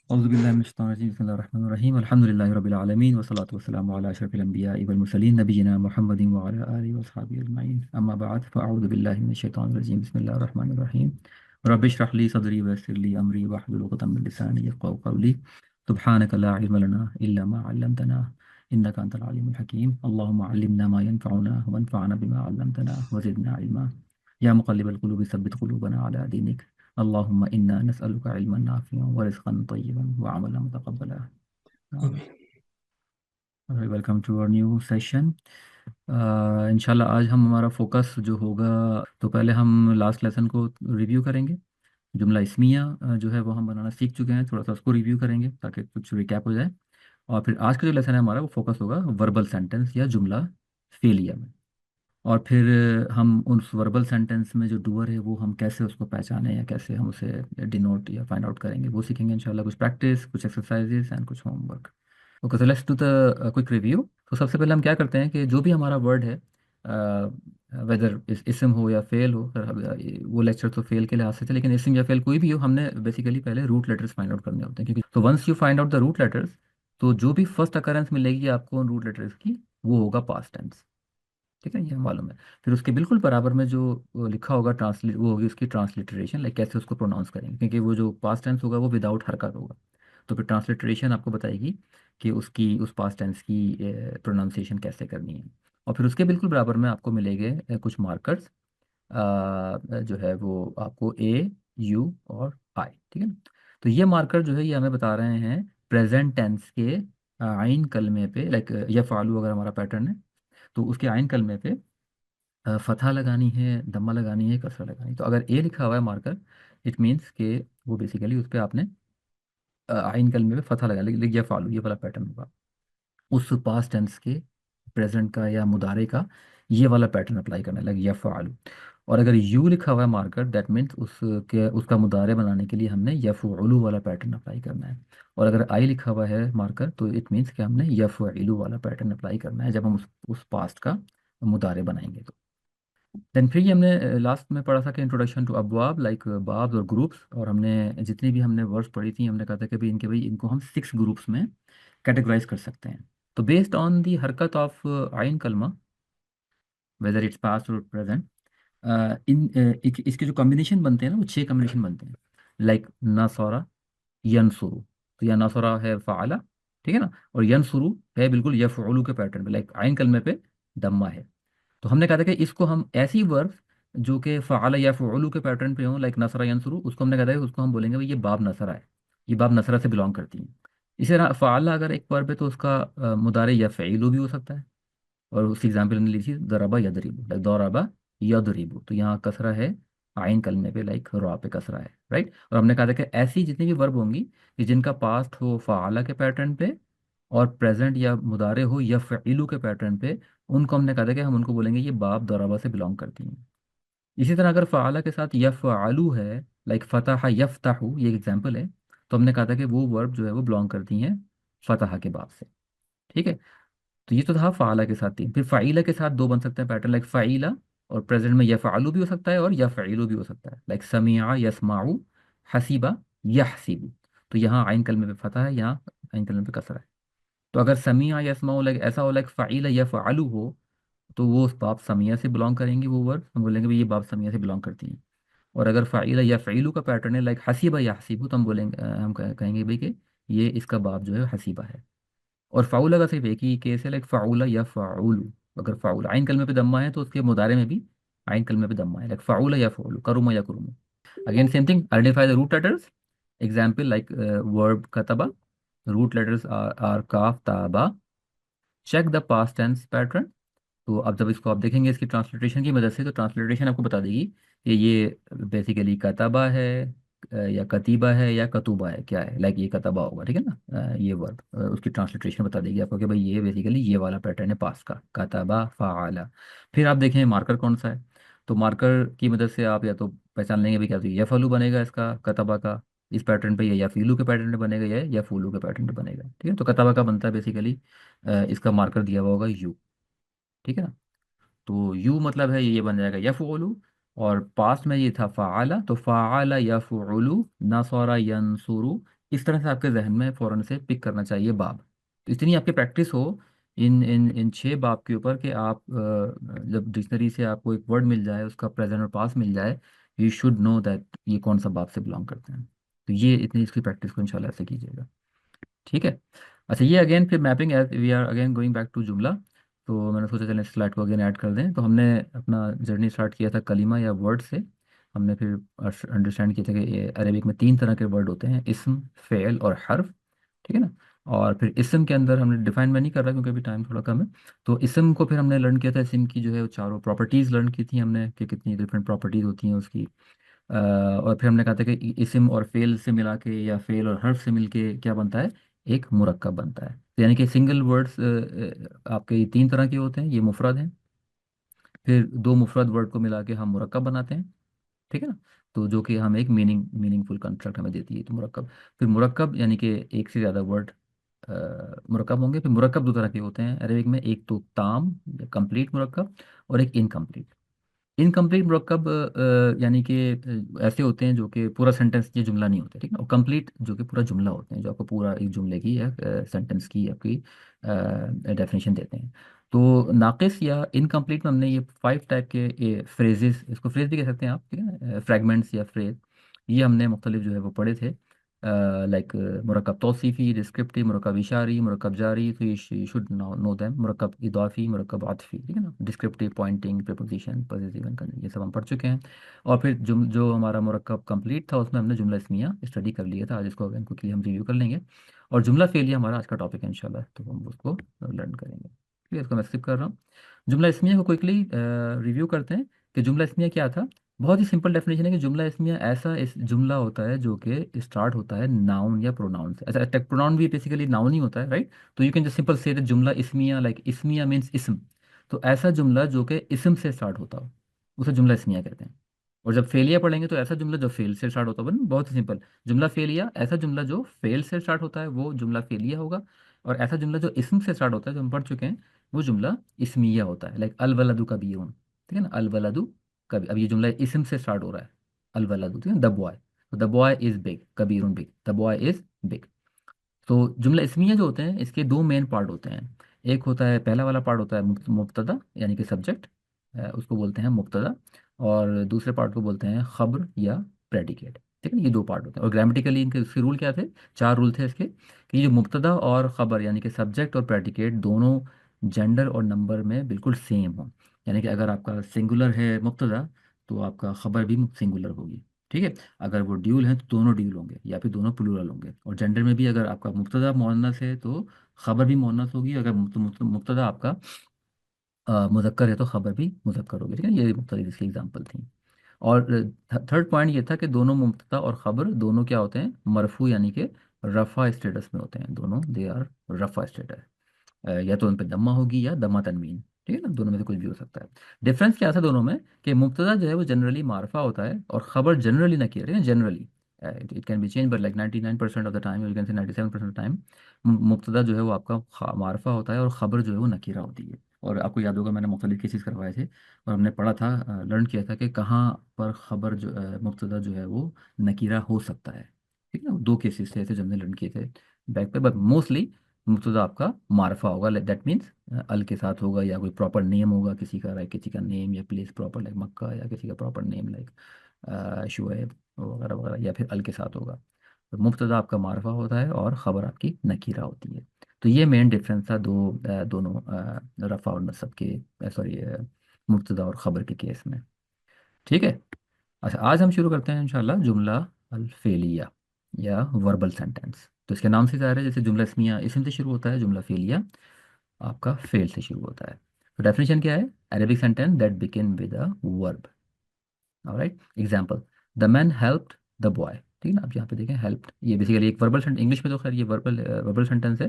औज़ुबिल्लाहि बिस्मिल्लाहिर्रहमानिर्रहीम अल्हम्दुलिल्लाहि रब्बिल आलमीन वस्सलातु वस्सलामु अला अशरफिल अंबियाइ वल मुरसलीन नबियिना मुहम्मदिन व अला आलिहि व अस्हाबिहि अजमईन अम्मा बअद फ़अऊज़ु बिल्लाहि मिनश शैतानिर रजीम बिस्मिल्लाहिर रहमानिर रहीम रब्बि इश्रह ली सदरी व यस्सिर ली अमरी वहलुल उक़दम मिन लिसानी यफ़क़हू क़ौली सुब्हानका ला इल्म लना इल्ला मा अल्लमतना इन्नका अंतल अलीमुल हकीम अल्लाहुम्मा अल्लिमना मा यनफ़अुना वंफ़अना बिमा अल्लमतना व ज़िदना इल्मा या मुक़ल्लिबल क़ुलूबि सब्बित क़ुलूबना अला दीनिक अल्लाहुम्मा इन्ना नसअलुका इल्मन नाफ़िअन व रिज़्क़न तय्यिबन व अमलन मुतक़ब्बला। Welcome to our new session. इंशाल्लाह आज हम हमारा फोकस जो होगा, तो पहले हम लास्ट लेसन को रिव्यू करेंगे। जुमला इस्मिया जो है वो हम बनाना सीख चुके हैं, थोड़ा सा उसको रिव्यू करेंगे ताकि कुछ रिकैप हो जाए। और फिर आज का जो लेसन है हमारा वो फोकस होगा वर्बल सेंटेंस या जुमला फेलिया में। और फिर हम उस वर्बल सेंटेंस में जो डूअर है वो हम कैसे उसको पहचाने या कैसे हम उसे डिनोट या फाइंड आउट करेंगे वो सीखेंगे इंशाल्लाह। कुछ प्रैक्टिस, कुछ एक्सरसाइजेस एंड कुछ homework. Okay, so let's do the quick review. तो सबसे पहले हम क्या करते हैं कि जो भी हमारा वर्ड है, वेदर इसम हो या फेल हो, वो लेक्चर तो फेल के लिहाज से थे, लेकिन इसम या फेल कोई भी हो, हमने बेसिकली पहले रूट लेटर्स फाइंड आउट करने होते हैं। क्योंकि तो once you find out the root letters, तो जो भी फर्स्ट अकरेंस मिलेगी आपको उन रूट लेटर्स की, वो होगा पास्ट टेंस। ठीक है, ये हम मालूम है। फिर उसके बिल्कुल बराबर में जो वो लिखा होगा ट्रांसलेट, वो होगी उसकी ट्रांसलिटरेशन, लाइक कैसे उसको प्रोनाउंस करेंगे, क्योंकि वो जो पास्ट टेंस होगा वो विदाउट हरकत होगा। तो फिर ट्रांसलिटरेशन आपको बताएगी कि उसकी उस पास्ट टेंस की प्रोनाउंसिएशन कैसे करनी है। और फिर उसके बिल्कुल बराबर में आपको मिलेंगे कुछ मार्कर्स, जो है वो आपको ए, यू और आई। ठीक है ना। तो ये मार्कर जो है ये हमें बता रहे हैं प्रेजेंट टेंस के आइन कलमे पे, लाइक यफ़ालू अगर हमारा पैटर्न है तो उसके आइन कलमे पे फतहा लगानी है, दम्मा लगानी है, कसरा लगानी है। तो अगर ए लिखा हुआ है मार्कर, इट मीन्स कि वो बेसिकली उस पर आपने आइन कलमे पे फतहा लगा लिख या फालू, ये वाला पैटर्न होगा। उस पास्ट टेंस के प्रेजेंट का या मुदारे का ये वाला पैटर्न अप्लाई करना है, लाइक या फालू। और अगर यू लिखा हुआ है मार्कर, दैट मीन्स उसके उसका मुदारे बनाने के लिए हमने यफ़उलू वाला पैटर्न अप्लाई करना है। और अगर आई लिखा हुआ है मार्कर, तो इट मीन्स कि हमने यफ़इलू वाला पैटर्न अप्लाई करना है जब हम उस पास्ट का मुदारे बनाएंगे। तो देन फिर ये हमने लास्ट में पढ़ा था कि इंट्रोडक्शन टू अबवाब, लाइक बाब्स और ग्रुप्स। और हमने जितनी भी हमने वर्ड्स पढ़ी थी, हमने कहा था कि भाई इनको हम 6 ग्रुप्स में कैटेगराइज कर सकते हैं। तो बेस्ड ऑन दी हरकत ऑफ आइन कलमा, वेदर इट्स पास्ट और प्रेजेंट, इसके जो कॉम्बिनेशन बनते हैं ना, वो 6 कॉम्बिनेशन बनते हैं। लाइक नसरा, यनसुरु। तो या नसरा है फ़ाला, ठीक है ना, और यनसुरु है बिल्कुल यफ़उलू के पैटर्न पे, लाइक आइन कलमे पे दम्मा है। तो हमने कहा था कि इसको हम ऐसी वर्ब जो कि फ़अल या फ़उलू के पैटर्न पे हों, लाइक नसरा यंसुरू, उसको हमने कहा था कि उसको हम बोलेंगे भाई ये बाब नसरा है, ये बाब नसरा से बिलोंग करती है। इसी तरह फ़अल अगर एक वर्ब है तो उसका मुदारे या फ़ईलू भी हो सकता है। और उसकी एग्जाम्पल हमने ली थी दरबा यदरिबु, लाइक दौराबा यदरिबु। तो यहाँ कसरा है आइन कलमे पे, लाइक रॉ पे कसरा है, राइट। और हमने कहा था कि ऐसी जितनी भी वर्ब होंगी कि जिनका पास्ट हो फ़ाला के पैटर्न पे और प्रेजेंट या मुदारे हो या फ़ईलू के पैटर्न पे, उनको हमने कहा था कि हम उनको बोलेंगे ये बाब दौराबा से बिलोंग करती हैं। इसी तरह अगर फ़ाला के साथ यफ़अलू है, लाइक फ़तह यफ़तहु, ये एग्जाम्पल है, तो हमने कहा था कि वो वर्ब जो है वो बिलोंग करती हैं फ़तह के बाब से। ठीक है। तो ये तो था फ़ाला के साथ 3। फिर फ़ाइला के साथ 2 बन सकते हैं पैटर्न, लाइक फ़ाइला, और प्रेजेंट में यफ़अलू भी हो सकता है और यफ़ईलू भी हो सकता है, लाइक समिआ यस्माउ, हसीबा यहसीबु। तो यहाँ आइन कलमे पे फतह है, यहाँ आइन कलमे पे कसरा है। तो अगर समिआ यस्माउ लाइक ऐसा हो, लाइक फ़ाइला यफ़अलू हो, तो वो उस बाब समिया से बिलोंग करेंगी, वो वर्ड हम बोलेंगे भाई ये बाब समिया से बिलोंग करती हैं। और अगर फ़ाइला या फ़ईलू का पैटर्न है, लाइक हसीबा या हसीबू, तो हम बोलेंगे कहेंगे भाई कि ये इसका बाब जो है हसीबा है। और फ़ाउला का सिर्फ एक ही केस है, लाइक फ़ाउला या फ़ाउलू। अगर फ़ाउल आइन कलमे पे दम्मा है तो उसके मुदारे में भी आइन कलमे पे दम्मा है, लाइक फ़ाउला या फ़ाउलू, करुमा या कुरुमु। Again same thing, identify the root letters. Example like verb कतबा, रूट लेटर्स आर काफ ताबा। Check the past tense pattern. तो अब जब इसको आप देखेंगे इसकी ट्रांसलिट्रेशन की मदद से, तो ट्रांसलिट्रेशन आपको बता देगी कि ये बेसिकली कतबा है या कतीबा है या कतूबा है, क्या है, लाइक ये कतबा होगा, ठीक है ना। ये वर्ब उसकी ट्रांसलिट्रेशन बता देगी आपको कि भाई ये बेसिकली ये वाला पैटर्न है पास्ट का, कतबा फ़अला। फिर आप देखें मार्कर कौन सा है। तो मार्कर की मदद से आप या तो पहचान लेंगे भाई क्या, तो यफ़अलू बनेगा इसका कतबा का इस पैटर्न पे, या फीलू के पैटर्न पे बनेगा, या फूलू के पैटर्न पे बनेगा। ठीक है, तो कतबा का बनता है बेसिकली, इसका मार्कर दिया हुआ होगा यू। ठीक है ना। तो यू मतलब है ये बन जाएगा यफ़उलु। और पास्ट में ये था फ़ाला, तो फ़ाला यफ़उलु, नसरा यंसुरु, इस तरह से आपके जहन में फ़ौरन से पिक करना चाहिए बाब। तो इतनी आपकी प्रैक्टिस हो इन इन इन 6 बाब के ऊपर कि आप जब डिक्शनरी से आपको एक वर्ड मिल जाए, उसका प्रेजेंट और पास मिल जाए, यू शुड नो दैट ये कौन सा बाब से बिलोंग करते हैं। तो ये इतनी इसकी प्रैक्टिस को इंशाल्लाह ऐसे कीजिएगा। ठीक है। अच्छा, ये अगेन फिर mapping as we are again going back to जुमला। तो मैंने सोचा चलें स्लाइड को अगेन ऐड कर दें। तो हमने अपना जर्नी स्टार्ट किया था कलिमा या वर्ड से। हमने फिर अंडरस्टैंड किया था कि ये अरेबिक में 3 तरह के वर्ड होते हैं, इस्म, फ़ेल और हर्फ। ठीक है ना। और फिर इस्म के अंदर हमने डिफाइन में नहीं कर रहा क्योंकि अभी टाइम थोड़ा कम है। तो इस्म को फिर हमने लर्न किया था, इस्म की जो है वो चारों प्रॉपर्टीज़ लर्न की थी हमने कि कितनी डिफरेंट प्रॉपर्टीज़ होती हैं उसकी। और फिर हमने कहा था कि इस्म और फेल से मिला के या फेल और हर्फ से मिलके क्या बनता है, एक मुरक्कब बनता है। तो यानी कि सिंगल वर्ड्स आपके ये 3 तरह के होते हैं, ये मुफरद हैं। फिर 2 मुफरद वर्ड को मिला के हम मुरक्कब बनाते हैं। ठीक है ना। तो जो कि हम एक मीनिंगफुल कंस्ट्रक्ट हमें देती है तो मुरक्कब। फिर मुरक्कब यानी कि एक से ज़्यादा वर्ड मुरक्कब होंगे। फिर मुरक्कब 2 तरह के होते हैं अरेबिक में, एक तो ताम या कंप्लीट मुरक्कब, और एक इनकम्प्लीट। इनकम्प्लीट मुरक्कब यानी कि ऐसे होते हैं जो कि पूरा सेंटेंस ये जुमला नहीं होता, ठीक है। और कंप्लीट जो कि पूरा जुमला होते हैं, जो आपको पूरा एक जुमले की या सेंटेंस की आपकी डेफिनेशन देते हैं। तो नाकिस या इनकम्प्लीट में हमने ये 5 टाइप के फ्रेजेस, इसको फ्रेज भी कह सकते हैं आप, ठीक है, फ्रैगमेंट्स या फ्रेज, ये हमने मुख्तलिफ जो है वो पढ़े थे। लाइक मुरक्कब तौसीफ़ी, डिस्क्रिप्टिव, मुरक्कब इशारी, मुरक्कब जारी, तो ये शुड नो दैम, मुरक्कब इदाफ़ी, मुरक्कब आतफ़ी, ठीक है ना, descriptive, pointing, preposition, positive and ये सब हम पढ़ चुके हैं। और फिर जो हमारा मुरक्कब कंप्लीट था उसमें हमने जुमला इसमिया स्टडी कर लिया था। आज इसको अगेन क्विकली हम रिव्यू कर लेंगे। और जुमला फेलिया हमारा आज का टॉपिक है इंशाल्लाह, तो हम उसको लर्न करेंगे। ठीक है, इसको मैं स्किप कर रहा हूँ। जुमला इसमिया को क्विकली रिव्यू करते हैं कि जुमला इसमिया क्या था। बहुत ही सिंपल डेफिनेशन है कि जुमला इसमिया ऐसा इस जुमला होता है जो कि स्टार्ट होता है नाउन या प्रोनाउन से। अच्छा, प्रोनाउन भी बेसिकली नाउन ही होता है, राइट। तो यू कैन जस्ट सिंपल से जुमला इसमिया, लाइक इसमिया मीन्स इसम। तो ऐसा जुमला जो कि इसम से स्टार्ट होता हो उसे जुमला इसमिया कहते हैं। और जब फेलिया पढ़ेंगे तो ऐसा जुमला जो फेल से स्टार्ट होता है, बहुत ही सिंपल, जुमला फेलिया, ऐसा जुमला जो फेल से स्टार्ट होता है वो जुमला फेलिया होगा। और ऐसा जुमला जो इसम से स्टार्ट होता है जो हम पढ़ चुके हैं वो जुमला इसमिया होता है। लाइक अल वलदु कबीरुन, ठीक है ना, अल वलदु कभी, अब ये जुमला इसम से स्टार्ट हो रहा है, अल वलदु, ठीक है, द बॉय, तो द बॉय इज बिग, कबीरुन big, the boy is big. तो जुमला इसमिया जो होते हैं इसके 2 मेन पार्ट होते हैं। एक होता है, पहला वाला पार्ट होता है मुब्तदा यानी कि सब्जेक्ट, उसको बोलते हैं मुब्तदा। और दूसरे पार्ट को बोलते हैं खबर या प्रेडिकेट। ठीक है ना, ये 2 पार्ट होते हैं। और ग्रामेटिकली इनके इसके रूल क्या थे, 4 रूल थे इसके, कि ये जो मुब्तदा और ख़बर यानी कि सब्जेक्ट और प्रेडिकेट दोनों जेंडर और नंबर में बिल्कुल सेम हो। यानी कि अगर आपका सिंगुलर है मुब्तदा तो आपका ख़बर भी सिंगुलर होगी। ठीक है। अगर वो ड्यूल हैं तो दोनों ड्यूल होंगे या फिर दोनों प्लूरल होंगे। और जेंडर में भी अगर आपका मुब्तदा मुअन्नस है तो खबर भी मुअन्नस होगी, अगर मुब्तदा आपका मुज़क्कर है तो खबर भी मुज़क्कर होगी। ठीक है, ये मुख्तलिफ इसकी एग्जांपल थी। और थर्ड पॉइंट ये था कि दोनों मुब्तदा और खबर दोनों क्या होते हैं, मरफू यानी कि रफ़ा स्टेटस में होते हैं दोनों, दे आर रफ़ा स्टेटस। या तो उन पे दम्मा होगी या दम्मा तनवीन, ठीक है ना, दोनों में से कुछ भी हो सकता है। डिफरेंस क्या था दोनों में, कि मुब्तदा जो है वो जनरली मारफा होता है और ख़बर जनरली नकीरा, ठीक है, generally it can be change but like 99% of the time, you can say 97% of the time मुब्तदा जो है वो आपका मारफा होता है और ख़बर जो है वो नकीरा होती है। और आपको याद होगा मैंने मुख्तलिफ केसेस करवाए थे और हमने पढ़ा था, लर्न किया था कि कहाँ पर ख़बर जो मुब्तदा जो है वो नकीरा हो सकता है। ठीक है ना, 2 केसेस थे ऐसे जो हमने लर्न किए थे बैक पे, बट मोस्टली मुब्तदा आपका मारफा होगा, दैट मीन्स अल के साथ होगा, या कोई प्रॉपर नेम होगा किसी का, लाइक किसी का नेम या प्लेस प्रॉपर लाइक मक्का, या किसी का प्रॉपर नेम लाइक शुएब वगैरह वगैरह, या फिर अल के साथ होगा। तो मुब्तदा आपका मारफा होता है और ख़बर आपकी नकीरा होती है। तो ये मेन डिफरेंस था दोनों रफ़ा और नसब के, सॉरी, मुब्तदा और ख़बर के केस में। ठीक है। अच्छा, आज हम शुरू करते हैं इंशाल्लाह जुमला अल फेलिया या वर्बल सेंटेंस। तो इसके नाम से ज़ाहिर है, जैसे जुमला इसमिया इसम से शुरू होता है, जुमला फेलिया आपका फेल से शुरू होता है। तो डेफिनेशन क्या है, Arabic sentence that begin with a verb. Alright, example, the man helped the boy. ठीक है ना, आप यहाँ पे देखें हेल्प्ड, ये बेसिकली एक वर्बल सेंटेंस, इंग्लिश में तो खैर ये वर्बल वर्बल सेंटेंस है।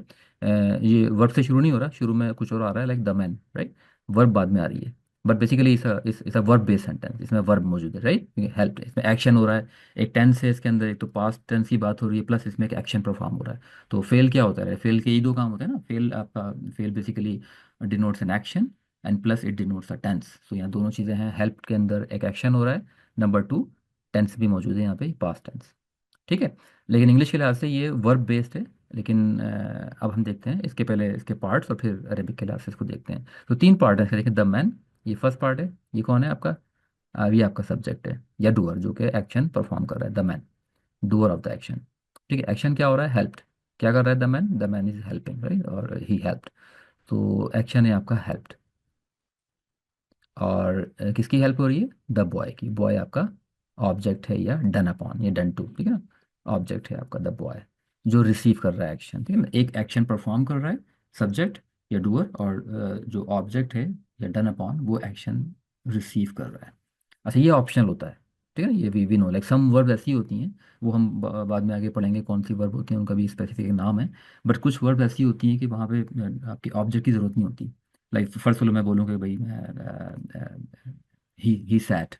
ये वर्ब से शुरू नहीं हो रहा, शुरू में कुछ और आ रहा है like the man, right, verb बाद में आ रही है। बट बेसिकली इस वर्ब बेस्ड सेंटेंस, इसमें वर्ब मौजूद है, राइट, हेल्प, इसमें एक्शन हो रहा है। एक टेंस है इसके अंदर, एक तो पास्ट टेंस की बात हो रही है प्लस इसमें एक एक्शन परफॉर्म हो रहा है। तो फेल क्या होता है, फेल के ये 2 काम होते हैं ना, फेल आपका, फेल basically denotes an action and plus it denotes a tense. So यहाँ दोनों चीज़ें हैं, हेल्प के अंदर एक एक्शन हो रहा है, नंबर 2 टेंस भी मौजूद है यहाँ पे, पास्ट टेंस। ठीक है। लेकिन इंग्लिश के लिहाज से ये वर्ब बेस्ड है। लेकिन अब हम देखते हैं इसके पहले इसके पार्ट्स और फिर अरेबिक के लिहाज से इसको देखते हैं। तो तीन पार्ट है इसके, देखिए द मैन, ये फर्स्ट पार्ट है। ये कौन है आपका? ये आपका सब्जेक्ट है या डूअर जो कि एक्शन परफॉर्म कर रहा है, the man, doer of the action. ठीक है, एक्शन क्या हो रहा है? हेल्प्ड। क्या कर रहा है the man is helping, right, और ही हेल्प्ड। तो एक्शन है आपका हेल्प्ड। और किसकी हेल्प हो रही है? द बॉय की। बॉय आपका ऑब्जेक्ट है या डन अपॉन या डन टू, ठीक है ना। ऑब्जेक्ट है आपका द बॉय जो रिसीव कर रहा है एक्शन, ठीक है ना। एक एक्शन परफॉर्म कर रहा है सब्जेक्ट या डूअर, और जो ऑब्जेक्ट है या डन अपॉन वो एक्शन रिसीव कर रहा है। अच्छा, ये ऑप्शनल होता है, ठीक है ना। ये we know like some verb ऐसी होती हैं, वो हम बाद में आगे पढ़ेंगे कौन सी वर्ब होती हैं, उनका भी स्पेसिफिक नाम है। बट कुछ वर्ब ऐसी होती हैं कि वहाँ पे आपकी ऑब्जेक्ट की ज़रूरत नहीं होती। लाइक फर्स्ट वालों मैं बोलूँ कि भाई मैं ही सैट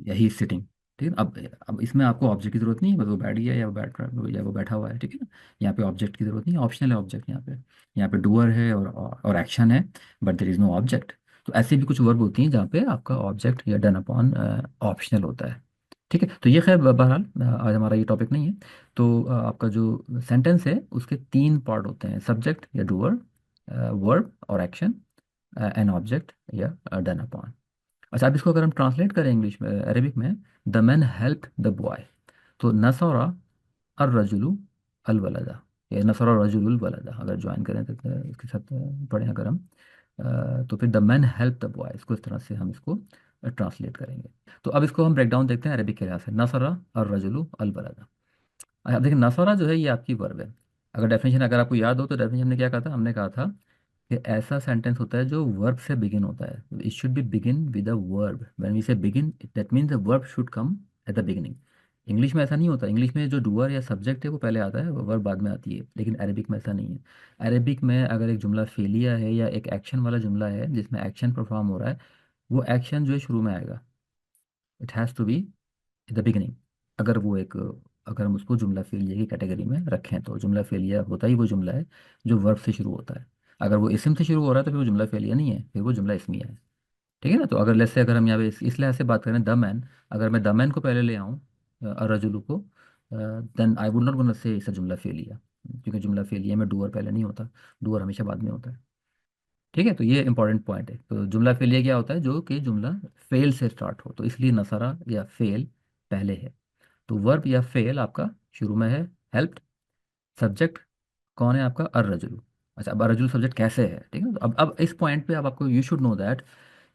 या ही सिटिंग, ठीक है ना। अब इसमें आपको ऑब्जेक्ट की जरूरत नहीं है, बस वो बैठ गया या वो बैठा हुआ है, ठीक है ना। यहाँ पे ऑब्जेक्ट की जरूरत नहीं है, ऑप्शनल है ऑब्जेक्ट यहाँ पे। यहाँ पे डूअर है और एक्शन है, but there is no object. तो ऐसी भी कुछ वर्ब होती हैं जहाँ पे आपका ऑब्जेक्ट या डन अपॉन ऑप्शनल होता है। ठीक है, तो ये खैर बहरहाल आज हमारा ये टॉपिक नहीं है। तो आपका जो सेंटेंस है उसके तीन पार्ट होते हैं, सब्जेक्ट या डूअर, वर्ब और एक्शन, एन ऑब्जेक्ट या डन अपॉन। अच्छा, अब इसको अगर हम ट्रांसलेट करें इंग्लिश में, अरेबिक में, the man help the boy, तो नसरा अर रजुलु अल वलदा, ये नसरा रजुलुल वलदा अगर ज्वाइन करें तो इसके साथ पढ़ें अगर हम, तो फिर the man help the boy, इसको इस तरह से हम इसको ट्रांसलेट करेंगे। तो अब इसको हम ब्रेक डाउन देखते हैं अरेबिक के लिहाज से, नसरा और रजुलु अल वलदा। अब देखिए नसरा जो है ये आपकी वर्ब है। अगर डेफिनेशन अगर आपको याद हो तो डेफिनेशन हमने क्या कहा था? हमने कहा था कि ऐसा सेंटेंस होता है जो वर्ब से बिगिन होता है। It should be begin with a verb. When we say begin, that means the verb should come at the beginning. English में ऐसा नहीं होता। इंग्लिश में जो डूअर या सब्जेक्ट है वो पहले आता है, वर्ब बाद में आती है। लेकिन अरेबिक में ऐसा नहीं है। अरेबिक में अगर एक जुमला फेलिया है या एक एक्शन वाला जुमला है जिसमें एक्शन परफॉर्म हो रहा है, वो एक्शन जो है शुरू में आएगा। It has to be in the beginning. अगर वो एक, अगर हम उसको जुमला फेलिया की कैटेगरी में रखें तो जुमला फेलिया होता ही वो जुमला है जो वर्ब से शुरू होता है। अगर वो इसम से शुरू हो रहा है तो फिर वो जुमला फेलिया नहीं है, फिर वो जुमला इसमिया है। ठीक है ना। तो अगर लेट्स से अगर हम यहाँ पे इस लिहाज से बात करें द मैन, अगर मैं द मैन को पहले ले आऊँ रजुलू को, then I would not gonna say इस जुमला फेलिया, क्योंकि जुमला फेलिया में डूअर पहले नहीं होता, डूअर हमेशा बाद में होता है। ठीक है, तो ये इंपॉर्टेंट पॉइंट है। तो जुमला फेलिया क्या होता है? जो कि जुमला फेल से स्टार्ट हो, तो इसलिए नसरा या फेल पहले है। तो वर्ब या फेल आपका शुरू में है, हेल्प्ड। सब्जेक्ट कौन है आपका? अर रजुलू। अच्छा, अब रजुल सब्जेक्ट कैसे है, ठीक है। तो अब इस पॉइंट पे अब आपको यू शुड नो दैट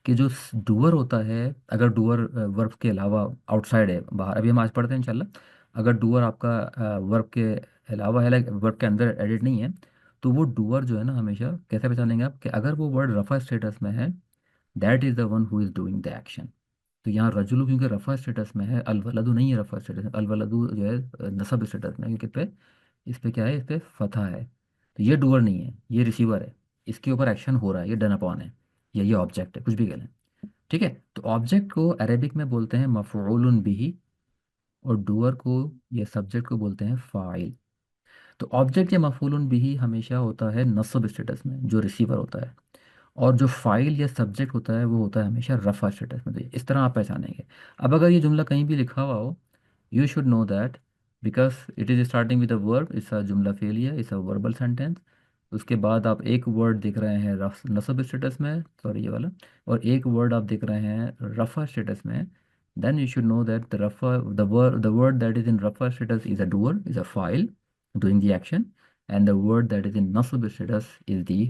कि जो डूअर होता है, अगर डूअर वर्ब के अलावा आउटसाइड है, बाहर, अभी हम आज पढ़ते हैं इंशाल्लाह, अगर डूअर आपका वर्ब के अलावा है, लाइक वर्ब के अंदर एडिट नहीं है, तो वो डूअर जो है ना, हमेशा कैसे पहचानेंगे आप? कि अगर वो वर्ड रफा स्टेटस में है, that is the one who is doing the action. तो यहाँ रजुलू क्योंकि रफा स्टेटस में है, अल वलदू नहीं है रफा स्टेटस में, अल वलदू जो है नसब स्टेटस में है, क्योंकि पे इस पे क्या है? इस पे फतहा है। तो ये डूअर नहीं है, ये रिसीवर है। इसके ऊपर एक्शन हो रहा है, ये डन अपॉन है, या ये ऑब्जेक्ट है, कुछ भी कह लें। ठीक है, तो ऑब्जेक्ट को अरेबिक में बोलते हैं मफ़ऊलुन बिही, और डूअर को या सब्जेक्ट को बोलते हैं फ़ाइल। तो ऑब्जेक्ट या मफ़ऊलुन बिही हमेशा होता है नस्ब स्टेटस में, जो रिसीवर होता है। और जो फाइल या सब्जेक्ट होता है वो होता है हमेशा रफा स्टेटस में। तो इस तरह आप पहचानेंगे। अब अगर ये जुमला कहीं भी लिखा हुआ हो, you should know that because it is starting with a verb, it's a जुमला फेलियर, इट्स अ वर्बल सेंटेंस। उसके बाद आप एक वर्ड देख रहे हैं नसब स्टेटस में, सॉरी ये वाला, और एक वर्ड आप देख रहे हैं रफा स्टेटस में, then you should know that the word that is in rafa status is a doer, is a file doing the action, and the word that is in nasb status is the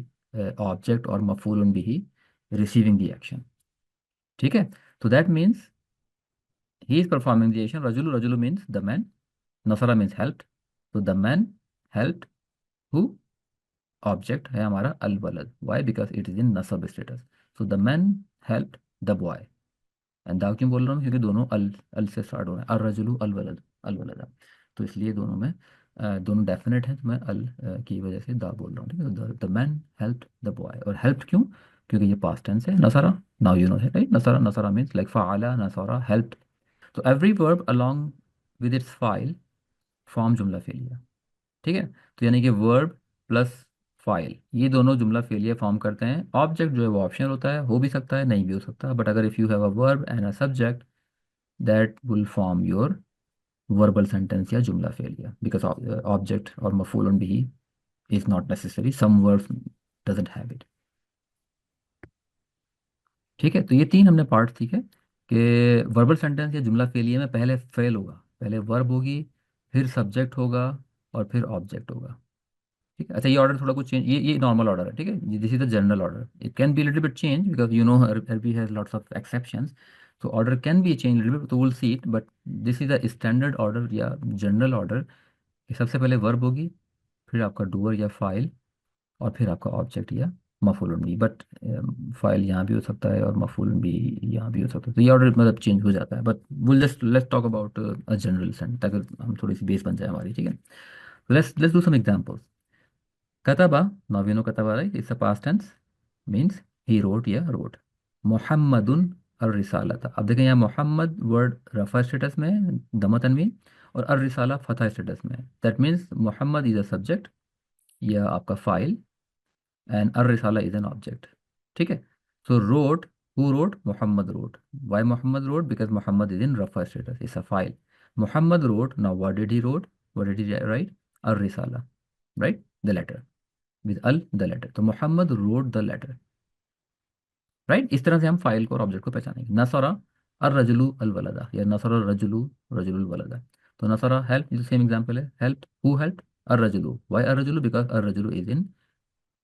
object or maf'ulun bihi receiving the action. ठीक है, तो that means he is performing the action. Rajulu means the man, nasara means helped, तो the man helped who? Object है हमारा अल वलद। Why? Because it is in नसब status. So the man helped the boy. And दा क्यों बोल रहा हूँ? क्योंकि दोनों अल अल से स्टार्ट हो रहे हैं, अर रजुलु अल वलद, अल वलदा। तो इसलिए दोनों में दोनों डेफिनेट हैं, तो मैं अल की वजह से दा बोल रहा हूँ। ठीक है, the man helped the boy. और हेल्प्ड क्यों? क्योंकि ये पास्ट टेंस है, नसरा, नाउ यू नो है, राइट। नसरा, नसरा means like फ़अला, नसरा, helped. तो every verb along with its file form जुमला फेलियर। ठीक है, तो यानी कि वर्ब प्लस फाइल, ये दोनों जुमला फेलियर फॉर्म करते हैं। ऑब्जेक्ट जो है वो ऑप्शनल होता है, हो भी सकता है, नहीं भी हो सकता, बट अगर if you have a verb and a subject, that will form your verbal sentence या जुमला फेलियर, बिकॉज ऑब्जेक्ट और मफूल बिही is not necessary, some verb doesn't have it. ठीक है, तो ये तीन हमने पार्ट सीखे कि वर्बल सेंटेंस या जुमला फेलियर में पहले फेल होगा, पहले वर्ब होगी, फिर सब्जेक्ट होगा, और फिर ऑब्जेक्ट होगा। ठीक है, अच्छा ये ऑर्डर थोड़ा कुछ चेंज, ये नॉर्मल ऑर्डर है, ठीक है, this is the general order, it can be little bit change because you know Arabi has lots of exceptions, तो order can be change little bit, तो will see it, but this is the standard order या general order कि सबसे पहले verb होगी, फिर आपका doer या फाइल, और फिर आपका ऑब्जेक्ट या मफूल भी, बट फाइल यहाँ भी हो सकता है और मफूल भी यहाँ भी हो सकता है, तो ये ऑर्डर मतलब चेंज हो जाता है, but will just let's talk about a general sense ताकि हम थोड़ी सी बेस बन जाए हमारी, ठीक है। Let's do some examples. कतबा, now we know कतबा, right? It's a past tense, means he wrote या wrote। मोहम्मदुन और रिसालता, अब देखें यहाँ मोहम्मद वर्ड रफा स्टेटस में है, दमा तनवीन, और अर रिसाला फतह स्टेटस में है, that means Mohammed is a subject या आपका फाइल, एंड अर रिसाला इज एन ऑब्जेक्ट। ठीक है, so wrote, who wrote, Mohammed wrote. Why Mohammed wrote? Because Mohammed is in रफा स्टेटस, इज अ फाइल। Mohammed wrote, now what did he wrote, what did he write? अर रिसाला, राइट, द लेटर, विद अल the letter, तो Mohammed wrote the letter, right. इस तरह से हम फाइल को और ऑब्जेक्ट को पहचानेंगे। नसरा अर रजुलु अल वलदा, या नसरा रजुलु रजुलुल वलदा, तो नसरा हेल्प, ये सेम एग्जांपल है, हेल्प, हु हेल्प? अर रजुलु, व्हाई अर रजुलु? बिकॉज अर रजुलु इज इन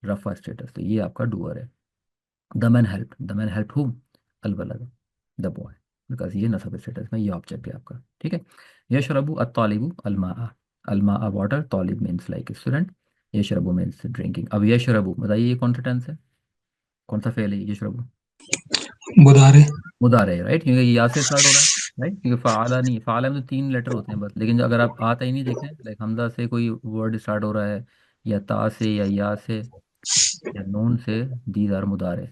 रफा स्टेटस, तो ये आपका डूअर है। The man help whom? अल वलदा, द बॉय, बिकॉज ये नसब स्टेटस में, ये ऑब्जेक्ट है आपका, ठीक है। यशरबु अत तालिबु अल मा वाटर, तालिब मीन्स लाइक स्टूडेंट, यशरबु मीन्स ड्रिंकिंग। अब यशरबु बताइए ये कौन सा टेंस है, कौन सा फेल है यशरबु? बुधारे। मुदारे, राइट, क्योंकि ये या से स्टार्ट हो रहा है, राइट, क्योंकि फ़ाला नहीं, फ़ाला में तो तीन लेटर होते हैं बस, लेकिन जो अगर आप आता ही नहीं देखें, लाइक हमजा से कोई वर्ड स्टार्ट हो रहा है, या ता से, या से, या नून से, दीज आर मुदारे।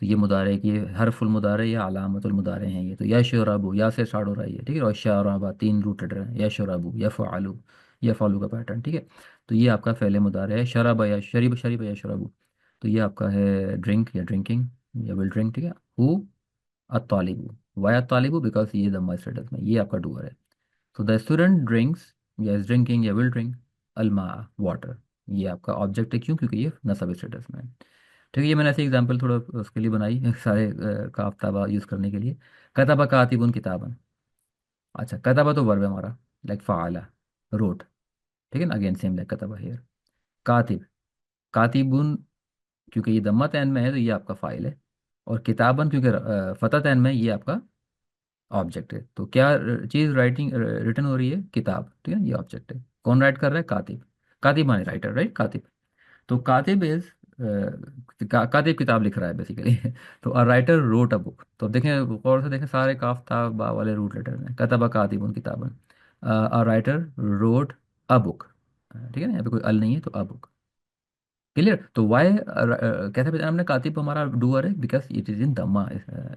तो ये मुदारे की, ये हरफुल मुदारे या अलामतुल मुदारे हैं ये, तो यशरबु या से स्टार्ट हो रहा है ये, ठीक है, और शराबा तीन रूट लेटर हैं, यशरबु, यफ़अलु, यफ़अलु का पैटर्न, ठीक है। तो ये आपका फ़ेल मुदारे है। शराबा या शरीब, शरीब या शराबु, तो ये आपका है ड्रिंक या ड्रिंकिंग या विल ड्रिंक, ठीक है। हु अतालिबु, वाई अतालिबु? बिकॉज ये दम्मा स्टेटस में, ये आपका डूअर है। तो द स्टूडेंट ड्रिंक्स या इज ड्रिंकिंग या विल ड्रिंक अलमा वाटर, ये आपका ऑब्जेक्ट है, क्यों? क्योंकि ये नसब स्टेटस में है। ठीक है, ये मैंने ऐसे एग्जांपल थोड़ा उसके लिए बनाई सारे काफ ताबा यूज़ करने के लिए। कतबा कातिबुन किताबन, अच्छा कतबा तो वर्ब है हमारा, लाइक फ़ाला, रोट, ठीक है ना, अगेन सेम लाइक कतबा हेयर। कातिब, कातिबुन, क्योंकि ये दम्मा तैन में है तो ये आपका फाइल है, और किताबन क्योंकि फतह तैन में है, ये आपका ऑब्जेक्ट है। तो क्या चीज़ राइटिंग रिटर्न हो रही है? किताब, ठीक है, ये ऑब्जेक्ट है। कौन राइट कर रहा है? कातिब, कातिब माने राइटर, राइट, कातिब। तो कातिब इज कातिब किताब लिख रहा है बेसिकली तो अ राइटर रोट अ बुक, तो अब देखें गौर से देखें, सारे काफ था बा वाले रूट लेटर हैं, कतबा कातिबुन किताबन, a writer wrote a book, ठीक है ना, यहाँ पे कोई अल नहीं है तो अ बुक, क्लियर। तो वाई कैसे पहचाना हमने कातिब हमारा डूअर है? बिकॉज इट इज़ इन दम्मा,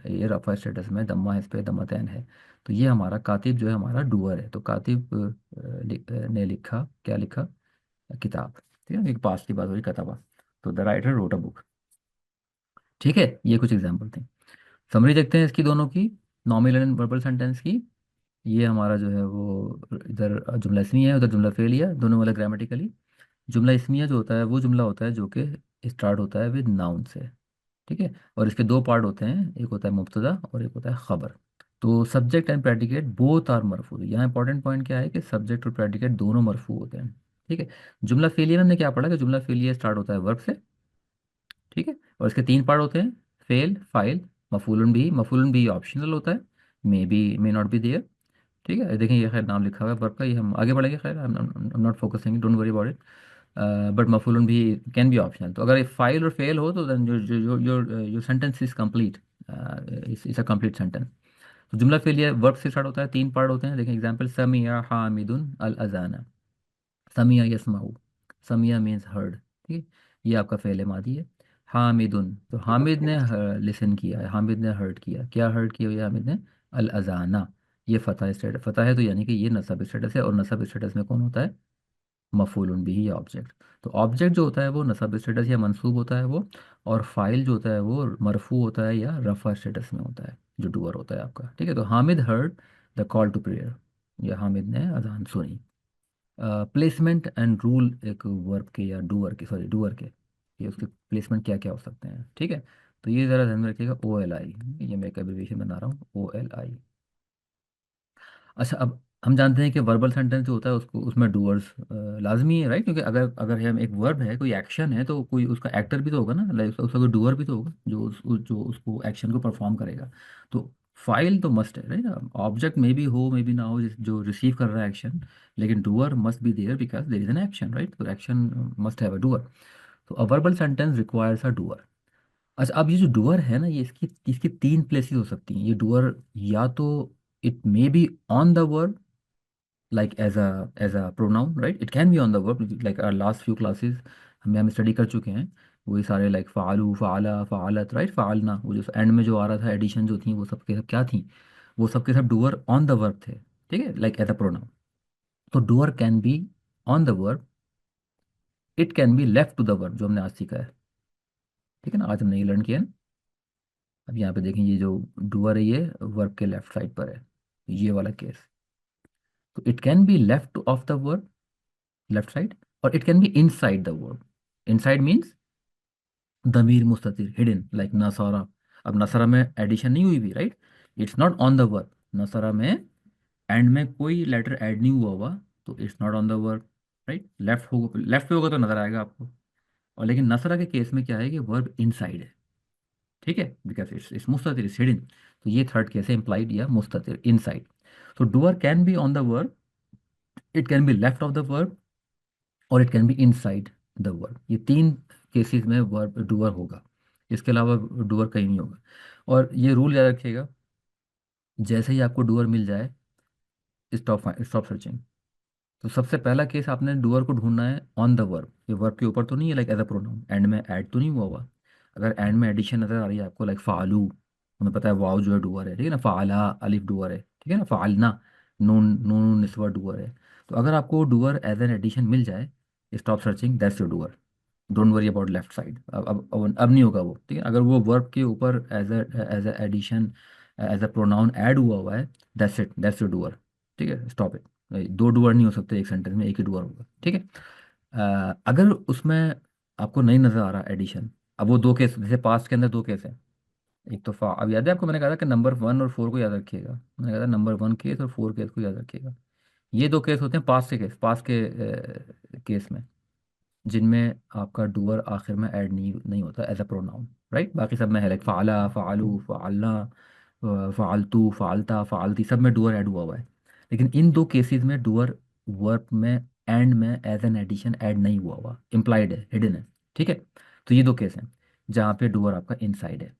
ये रफा स्टेटस में दम्मा है, इस पे दम्मा तैन है, तो ये हमारा कातिब जो है हमारा डूअर है। तो कातिब ने लिखा, क्या लिखा? किताब, ठीक है, एक पास्ट की बात हो रही, कतबा, तो the writer wrote a book. ठीक है, ये कुछ एग्जाम्पल थे। समरी देखते हैं इसकी दोनों की, नॉमिनल एंड वर्बल सेंटेंस की। ये हमारा जो है वो इधर जुमला इसमी है, उधर जुमला फेलिया, दोनों वाला ग्रामेटिकली। जुमला इसमिया जो होता है वो जुमला होता है जो कि स्टार्ट होता है विद नाउन से, ठीक है, और इसके दो पार्ट होते हैं, एक होता है मुब्तदा और एक होता है खबर। तो subject and predicate both are मरफू, यहाँ इंपॉर्टेंट पॉइंट क्या है कि सब्जेक्ट और प्रेडिकेट दोनों मरफू होते हैं, ठीक है। जुमला फेलियर में हमने क्या पढ़ा कि जुमला फेलियर स्टार्ट होता है वर्ब से, ठीक है, और इसके तीन पार्ट होते हैं, फेल, फाइल, मफूलन भी ऑप्शनल होता है, may be may not be there, ठीक है। देखिए ये खैर नाम लिखा हुआ है वर्ब का, ये हम आगे बढ़ेंगे, खैर I am not focusing, don't worry about it, but मफूलन भी कैन बी ऑप्शनल। तो अगर फाइल और फेल हो तो then your sentence is complete, it's a complete sentence. तो जुमला फेलियर वर्ब से स्टार्ट होता है, तीन पार्ट होते हैं, देखें एग्जांपल, समिया हामिदुन अल अजाना, समिया यसमाऊ, समिया मीन्स हर्ड, ठीक है, ये आपका फेल मादी है। हामिदुन, तो हामिद ने लिसन किया है, हामिद ने हर्ड किया, क्या हर्ड किया हुआ है हामिद ने? अल अजाना, ये फतह स्टेटस, फतह है तो यानी कि ये नसब स्टेटस है, और नसब स्टेटस में कौन होता है? मफूलुन बिही या ऑब्जेक्ट। तो ऑब्जेक्ट जो होता है वो नसब स्टेटस या मंसूब होता है वो, और फाइल जो होता है वो मरफू होता है या रफा स्टेटस में होता है, जो डूअर होता है आपका, ठीक है। तो Hamid heard the call to prayer, या हामिद ने अजान सुनी। प्लेसमेंट एंड रूल एक वर्ब के या डूअर के, सॉरी डूअर के, ये उसके प्लेसमेंट क्या क्या हो सकते हैं, ठीक है। तो ये ज़रा ध्यान में रखिएगा, ओ एल आई, ये मैं एक एब्रिविएशन बना रहा हूँ, ओ एल आई। अच्छा, अब हम जानते हैं कि वर्बल सेंटेंस जो होता है उसको उसमें डूअर्स लाजमी है, राइट, क्योंकि अगर अगर हम एक वर्ब है, कोई एक्शन है, तो कोई उसका एक्टर भी तो होगा ना, लाइक उसका कोई डूअर भी तो होगा जो जो उसको एक्शन को परफॉर्म करेगा। तो फाइल तो मस्ट है, राइट। ऑब्जेक्ट में भी हो, में भी ना हो, जो रिसीव कर रहा है एक्शन, लेकिन doer must be there because there is an action, right. तो action must have a doer. तो a verbal sentence requires a doer. अच्छा, अब ये जो डूअर है ना, ये इसकी इसकी तीन प्लेसेस हो सकती हैं ये डूअर। या तो it may be on the verb, like as a pronoun, right? It can be on the verb, like our last few classes हम स्टडी कर चुके हैं। वही सारे लाइक फ़ालू, फ़ाला, फ़ालत, राइट, फ़ालना, वो जो एंड में जो आ रहा था एडिशन जो थी, वो सब के सब क्या थी, वो सब के सब डूअर ऑन द वर्ब थे, ठीक है, लाइक एज अ प्रोनाउन। तो doer can be on the verb, it can be left to the verb, जो हमने आज सीखा है, ठीक है ना, आज हमने ये लर्न किया है। अब यहाँ पे देखें, ये जो डूअर है ये वर्ब के लेफ्ट साइड पर है, ये वाला केस। तो it can be left of the verb, left side, और it can be inside the verb. Inside means दमीर मुस्ततिर, हिडन, लाइक नसारा। अब नसारा में एडिशन नहीं हुई भी, right, it's not on the verb. नसारा में एंड में कोई लेटर ऐड नहीं हुआ हुआ, तो it's not on the verb, right. Left होगा, लेफ्ट पे होगा तो नजर आएगा आपको। और लेकिन नसरा के केस में क्या है कि वर्ब इनसाइड है, ठीक है, बिकॉज इट्स मुस्ततिर, इट्स हिडन। तो ये थर्ड केस है, इम्प्लाइड या मुस्ततिर, इनसाइड। तो doer can be on the verb, it can be left of the verb, और it can be inside the verb. ये तीन केसेस में वर्ब डूअर होगा, इसके अलावा डूअर कहीं नहीं होगा। और ये रूल याद रखिएगा, जैसे ही आपको डूअर मिल जाए, स्टॉप स्टॉप सर्चिंग। तो सबसे पहला केस आपने डूअर को ढूंढना है ऑन द वर्ब, ये वर्ब के ऊपर तो नहीं है, like as a pronoun, end में ऐड तो नहीं हुआ हुआ। अगर एंड में एडिशन नजर आ रही है आपको, लाइक फालू, हमें पता है वाव जो है डूअर है, ठीक है ना, फाला अलिफ डूअर है, ठीक है ना, फालना नून नून निस्वा डूअर है। तो अगर आपको डूअर एज एन एडिशन मिल जाए, stop searching, that's your doer. Don't worry about left side. अब नहीं होगा वो, ठीक है। अगर वो वर्ब के ऊपर as a addition, as a pronoun add हुआ हुआ है, that's it, that's your doer, ठीक है, स्टॉप इट। दो डूअर नहीं हो सकते एक सेंटेंस में, एक ही डूअर होगा, ठीक है। अगर उसमें आपको नहीं नजर आ रहा एडिशन, अब वो दो केस, जैसे पास्ट के अंदर दो केस है। एक तो अब याद है आपको, मैंने कहा था कि नंबर 1 और 4 को याद रखिएगा, मैंने कहा था नंबर 1 केस और 4 केस को याद रखिएगा। ये दो केस होते हैं पास्ट के केस, पास्ट के केस में, जिनमें आपका डूअर आखिर में ऐड नहीं होता एज अ प्रोनाउन, राइट। बाकी सब में है, लाइक फ़ाला, फ़ालू, फ़ालना, फ़ालतू, फ़ालता, फ़ालती, सब में डूअर ऐड हुआ हुआ है। लेकिन इन दो केसेस में डूअर वर्ब में एंड में एज एन एडिशन ऐड नहीं हुआ हुआ, इम्प्लाइड है, हिडन है, ठीक है। तो ये दो केस हैं जहाँ पे डूअर आपका इनसाइड है।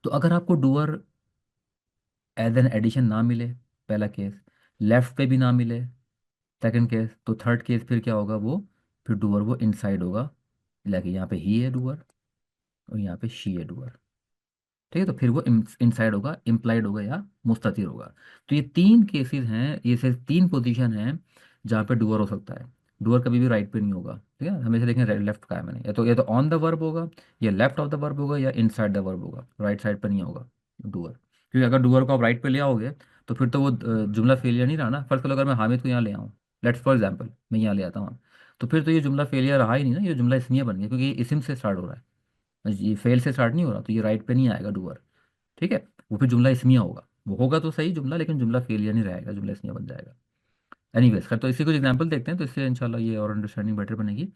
तो अगर आपको डूअर एज एन एडिशन ना मिले, पहला केस, लेफ्ट पे भी ना मिले, सेकंड केस, तो थर्ड केस फिर क्या होगा, वो फिर डूअर वो इनसाइड होगा, लाइक यहाँ पे ही है डूअर, और यहाँ पे शी है डूअर, ठीक है। तो फिर वो इनसाइड होगा, इम्प्लाइड होगा, या मुस्ततिर होगा। तो ये तीन केसेस हैं, ये सिर्फ तीन पोजीशन हैं जहाँ पे डूअर हो सकता है। डूअर कभी भी राइट पे नहीं होगा, ठीक है, हमेशा देखें लेफ्ट का है मैंने, या तो ऑन द वर्ब होगा, या लेफ्ट ऑफ द वर्ब होगा, या इनसाइड द वर्ब होगा, राइट साइड पर नहीं होगा डूअर। क्योंकि अगर डूअर को आप राइट पे ले आओगे, तो फिर तो वो जुमला फेलियर नहीं रहा ना। फर्स्ट करो, अगर मैं हामिद को यहाँ ले आऊँ, लेट्स फॉर एग्जाम्पल मैं यहाँ ले आता हूँ, तो फिर तो ये जुमला फेलियर रहा ही नहीं ना, ये जुमला इसमें बन गया, क्योंकि ये इस्म से स्टार्ट हो रहा है, ये फेल से स्टार्ट नहीं हो रहा, तो ये राइट पे नहीं आएगा डूअर, ठीक है। वो फिर जुमला इसमिया होगा, वो होगा तो सही जुमला, लेकिन जुमला फेलियर नहीं रहेगा, जुमला इसमिया बन जाएगा। एनीवेज, खैर, तो इसी कुछ एग्जांपल देखते हैं, तो इससे इंशाल्लाह ये और अंडरस्टैंडिंग बेटर बनेगी।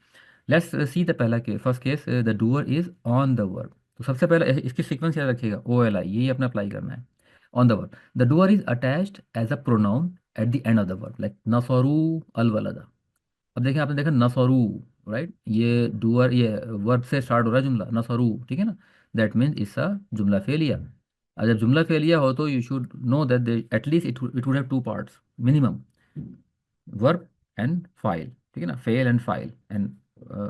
लेट्स सी द पहला case, first case, the doer is on the verb. तो सबसे पहले इसकी सीक्वेंस याद रखिएगा, ओ एल आई, यही अपना अप्लाई करना है। On the verb, the doer is attached as a pronoun at the end of the verb, like नसरू अल वलदा। अब देखिए, आपने देखा नसरू, राइट, ये डूअर, ये वर्ब से स्टार्ट हो रहा है जुमला, नसरू, ठीक है ना। दैट मीन्स इसका जुमला फेलिया। और जब जुमला फेलिया हो तो you should know that at least it would have two parts minimum, verb and file, ठीक है ना, फेल एंड फाइल एंड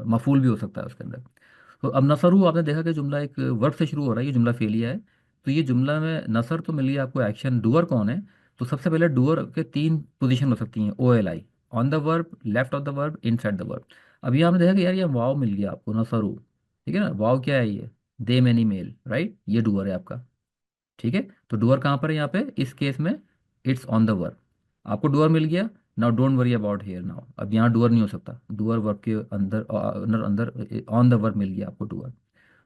मफूल भी हो सकता है उसके अंदर। तो अब नसरू, आपने देखा कि जुमला एक वर्ब से शुरू हो रहा है, ये जुमला फेलिया है। तो ये जुमला में नसर तो मिल गया आपको, एक्शन, डूअर कौन है। तो सबसे पहले डूअर के तीन पोजीशन हो सकती हैं, O L I, on the verb, left of the verb, inside the verb. अब ये आपने देखा कि यार ये वाव मिल गया आपको, नसरू, ठीक है ना, वाव क्या है ये, दे मैनी मेल, राइट, ये डूअर है आपका, ठीक है। तो डूअर कहाँ पर है यहाँ पे, इस केस में इट्स ऑन द वर्ब। आपको डूअर मिल गया। Now don't worry about here now, अब यहाँ डूअर नहीं हो सकता, डूअर वर्ब के अंदर अंदर अंदर ऑन द वर्ब मिल गया आपको डूअर।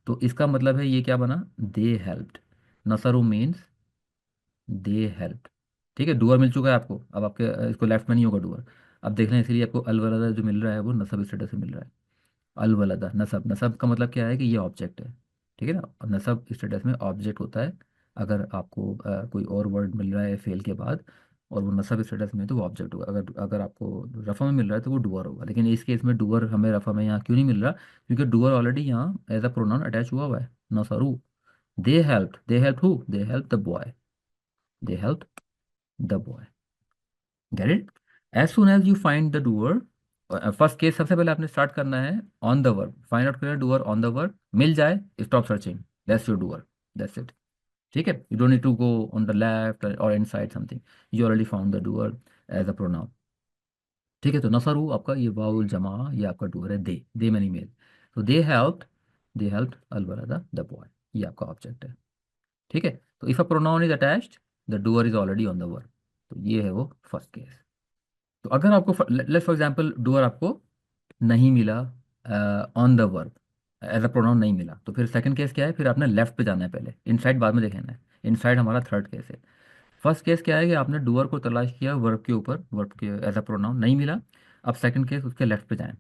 तो इसका मतलब है ये क्या बना, दे हेल्प्ड। नसरू मीन्स दे हेल्प्ड। ठीक है, डूअर मिल चुका है आपको, अब आपके इसको लेफ्ट में नहीं होगा डूअर। अब देख लें, इसलिए आपको अलवलदा जो मिल रहा है वो नसब स्टेटस से मिल रहा है। अलवलदा नसब, नसब का मतलब क्या है कि ये ऑब्जेक्ट है। ठीक है ना, और नसब स्टेटस में ऑब्जेक्ट होता है। अगर आपको कोई और वर्ड मिल रहा है फेल के बाद और वो नसब स्टेटस में है, तो वो ऑब्जेक्ट होगा। अगर अगर आपको रफ़ा में मिल रहा है तो वो डूअर होगा। लेकिन इस केस में डूअर हमें रफ़ा में यहाँ क्यों नहीं मिल रहा, क्योंकि डूअर ऑलरेडी यहाँ एज अ प्रोनाउन अटैच हुआ हुआ है। नसरू, they help who, they help the boy, they help the boy. Get it. As soon as you find the doer, first case सबसे पहले आपने स्टार्ट करना है on the verb, find out करें डूअर ऑन द वर्ब, मिल जाए stop searching, that's your doer, that's it. ठीक है, you don't need to go on the left और inside something, you already found the doer as a pronoun. ठीक है, तो नसरू आपका ये वाउल जमा, ये आपका डूअर है, दे मैनी मेल। तो दे हेल्प्ड अलवरदा द बॉय, ये आपका ऑब्जेक्ट है। ठीक है, तो if a pronoun is attached, the doer is already on the verb. तो ये है वो फर्स्ट केस। तो अगर आपको लेट्स फॉर एग्जांपल डूअर आपको नहीं मिला on the verb, as a pronoun नहीं मिला, तो फिर सेकंड केस क्या है, फिर आपने लेफ्ट पे जाना है, पहले इनसाइड बाद में देखना है। इनसाइड हमारा थर्ड केस है। फर्स्ट केस क्या है कि आपने डूअर को तलाश किया वर्ब के ऊपर, वर्ब के एज अ प्रोनाउन नहीं मिला। अब सेकंड केस उसके लेफ्ट पे जाएं।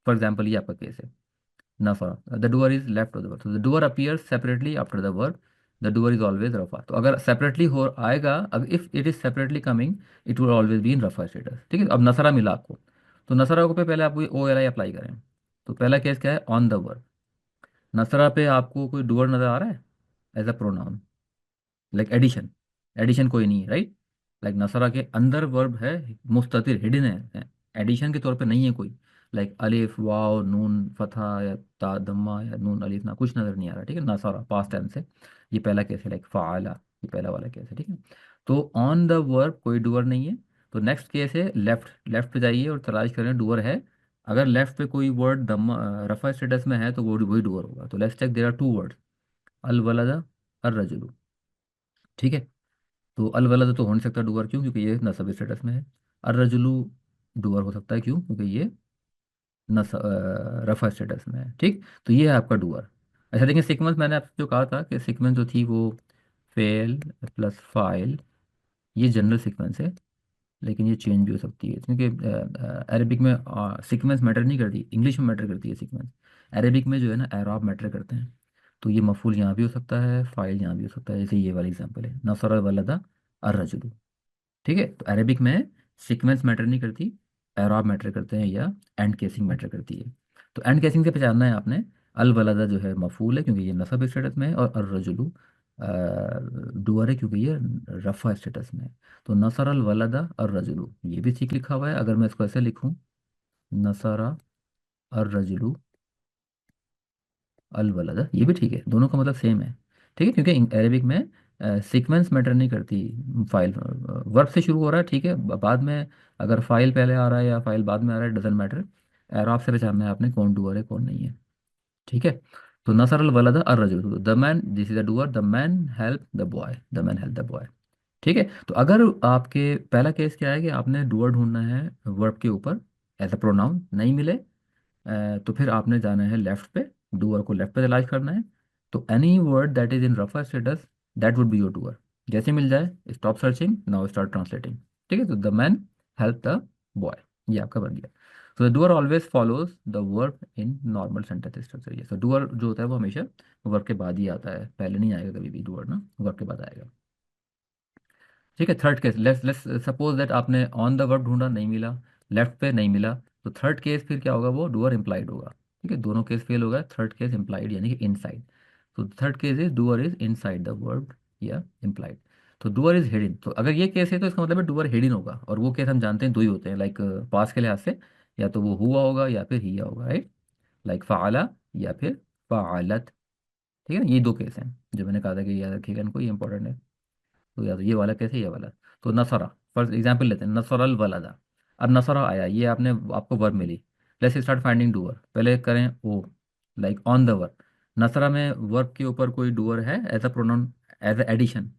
फॉर एग्जांपल ये आपका केस है, Nafa. The doer is left of the verb. So the doer appears separately after the verb. The doer is always rafa. तो अगर separately हो आएगा, अगर if it is separately coming, it will always be in rafa status। ठीक है, अब नसरा मिला आपको, तो नसरा को पे पहले आपको ओ एल आई अप्लाई करें। तो पहला केस क्या है, ऑन द वर्ब। नसरा पे आपको कोई डूअर नजर आ रहा है as a pronoun, like addition, addition कोई नहीं है, राइट। लाइक नसरा के अंदर वर्ब है, मुस्ततिर हिडन है, एडिशन के तौर पे नहीं है कोई। लाइक अलिफ वाव नून फतहा या ता दम्मा या नून अलिफ ना, कुछ नज़र नहीं आ रहा। ठीक है, नसरा पास्ट टेंस है। ये पहला केस है, लाइक फ़ाला, ये पहला वाला केस है। ठीक है, तो ऑन द वर्ब कोई डूअर नहीं है। तो नेक्स्ट केस है लेफ्ट, लेफ्ट पे जाइए और तलाश करें डूअर है। अगर लेफ्ट पे कोई वर्ड दम्मा रफा स्टेटस में है तो वो वही डूअर होगा। तो let's check, there are two words, अल वलदा अर रजुलू। ठीक है, तो अल वलद तो हो नहीं सकता डुअर, क्यों, क्योंकि ये नसब स्टेटस में है। अर रजुलू डुअर हो सकता है, क्यों, क्योंकि ये रफा स्टेटस में है। ठीक, तो ये है आपका डुअर। अच्छा देखिए, सीक्वेंस मैंने आपसे जो कहा था कि सीक्वेंस जो थी वो फेल प्लस फाइल, ये जनरल सीक्वेंस है। लेकिन ये चेंज भी हो सकती है, क्योंकि अरेबिक में सीक्वेंस मैटर नहीं करती, इंग्लिश में मैटर करती है सीक्वेंस। अरेबिक में जो है ना एराब मैटर करते हैं। तो ये मफूल यहाँ भी हो सकता है, फाइल यहाँ भी हो सकता है, जैसे ये वाली एग्जांपल है, नसर वलदा अर रजुलू। ठीक है, तो अरेबिक में सीक्वेंस मैटर नहीं करती, एराब मैटर करते हैं, या एंड केसिंग मैटर करती है। तो एंड केसिंग से पहचानना है आपने, अल वलदा जो है मफूल है क्योंकि ये नसब स्टेटस में है, और अर रजुलू डुअर है क्योंकि ये रफ़ा स्टेटस में है। तो नसर अल वलदा और रजुलू, ये भी ठीक लिखा हुआ है। अगर मैं इसको ऐसे लिखूं, नसरा और रजुलू अल वलदा, ये भी ठीक है, दोनों का मतलब सेम है। ठीक है, क्योंकि अरेबिक में सीक्वेंस मैटर नहीं करती। फाइल वर्ब से शुरू हो रहा है, ठीक है, बाद में अगर फाइल पहले आ रहा है या फाइल बाद में आ रहा है, डजेंट मैटर। एराब से पहचानना है आपने कौन डूअर है कौन नहीं है। ठीक है, तो नसर अल वलदा और रजुल, the man, this is the doer, the man help the boy, the man help the boy. ठीक है, तो अगर आपके पहला केस क्या है कि आपने डूअर ढूंढना है वर्ब के ऊपर एज अ प्रोनाउन, नहीं मिले, तो फिर आपने जाना है लेफ्ट पे, डूअर को लेफ्ट पे तलाश करना है। तो any word that is in रफा status, that would be your doer. जैसे मिल जाए stop searching, now start translating. ठीक है, तो the man help the boy, ये आपका बन गया। तो the doer always follows the verb in normal sentence structure. ये तो डूअर जो होता है वो हमेशा वर्ब के बाद ही आता है, पहले नहीं आएगा कभी भी डूअर ना, वर्ब के बाद आएगा। ठीक है, third case, let's let's suppose that आपने ऑन द वर्ब ढूंढा नहीं मिला, लेफ्ट पे नहीं मिला, तो थर्ड केस फिर क्या होगा, वो डूअर इम्प्लाइड होगा। ठीक है, दोनों केस फेल हो गए, थर्ड केस इम्प्लाइड यानी कि इनसाइड। तो third case is doer is inside the verb या इम्प्लाइड। तो डूअर इज हिडन, तो अगर ये केस है तो इसका मतलब है डूअर हिडन होगा। और वो केस हम जानते हैं दो ही होते हैं, लाइक पास के लिहाज से, या तो वो हुआ होगा या फिर हिया होगा, राइट। लाइक फ़ाला या फिर फ़ालत। ठीक है ना, ये दो केस हैं जो मैंने कहा था कि याद रखिएगा इनको, ये इंपॉर्टेंट है। तो या तो ये वाला कैसे, ये वाला। तो नसरा, फॉर एग्जाम्पल लेते हैं, नसरल वलदा। अब नसरा आया, ये आपने आपको वर्ब मिली, लेट्स स्टार्ट फाइंडिंग डूअर। पहले करें O, like on the verb. नसरा में वर्ब के ऊपर कोई डूअर है as a pronoun, as a addition,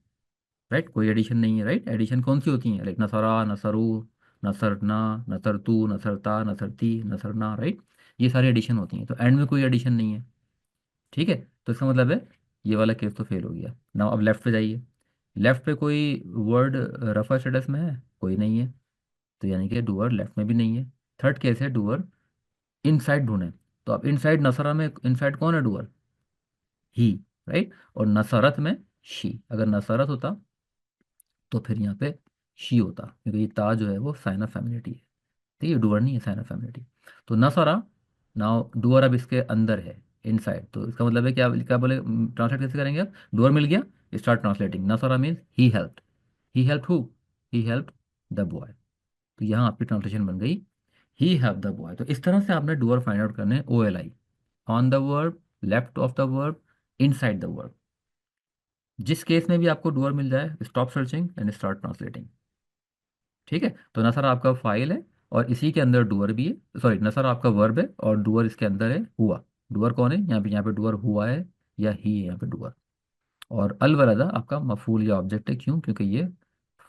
right, कोई एडिशन नहीं है। राइट, एडिशन कौन सी होती है, लाइक नसरा, नसरू, नसरना, नसरतू, नसरता, नसरती, नसरना। राइट, ये सारी एडिशन होती हैं, तो एंड में कोई एडिशन नहीं है। ठीक है, तो इसका मतलब है ये वाला केस तो फेल हो गया ना। अब लेफ्ट पे जाइए, लेफ्ट पे कोई वर्ड रफा स्टेटस में है, कोई नहीं है, तो यानी कि डूअर लेफ्ट में भी नहीं है। थर्ड केस है डूअर इनसाइड ढूंढे, तो अब इनसाइड नसरा में इनसाइड कौन है डूअर, ही। राइट, और नसरत में शी। अगर नसरत होता तो फिर यहाँ पे शी होता, क्योंकि ये ता जो है वो साइन ऑफ फेमिनिटी है। ठीक है, डूअर नहीं है, साइन ऑफ फेमिनिटी। तो नसरा, नाउ डूअर अब इसके अंदर है, इनसाइड, तो इसका मतलब है क्या, क्या बोले, ट्रांसलेट कैसे करेंगे आप, डूअर मिल गया, start translating. नसरा means he helped, he helped who, he helped the boy. तो यहाँ आपकी ट्रांसलेशन बन गई ही हेल्प द बॉय। तो इस तरह से आपने डूअर फाइंड आउट करने, O L I, on the verb, left of the verb, inside the verb. जिस केस में भी आपको डूअर मिल जाए, stop searching and start translating. ठीक है, तो नसर आपका फाइल है और इसी के अंदर डूअर भी है, सॉरी, नसर आपका वर्ब है और डूअर इसके अंदर है हुआ। डूअर कौन है यहाँ पे, यहाँ पे डूअर हुआ है या ही है यहाँ पे डूअर। और अल वलदा आपका मफूल या ऑब्जेक्ट है, क्यों, क्योंकि ये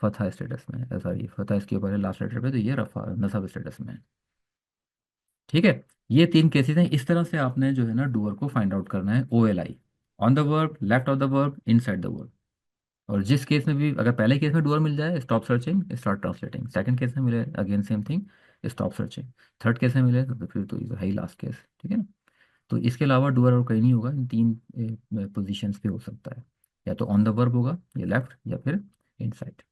फतह स्टेटस में है, सॉरी फतह इसके ऊपर है लास्ट लेटर पे, तो ये रफा नसब स्टेटस में है। ठीक है, ये तीन केसेस हैं। इस तरह से आपने जो है ना डूअर को फाइंड आउट करना है, O L I, on the verb, left of the verb, inside the verb. और जिस केस में भी, अगर पहले केस में डूअर मिल जाए, stop searching, start translating. Second case में मिले, again same thing, stop searching. Third case में मिले तो फिर तो ये है ही लास्ट केस। ठीक है ना, तो इसके अलावा डूअर और कहीं नहीं होगा, इन तीन पोजिशंस पे हो सकता है, या तो ऑन द वर्ब होगा, या लेफ्ट, या फिर इनसाइड।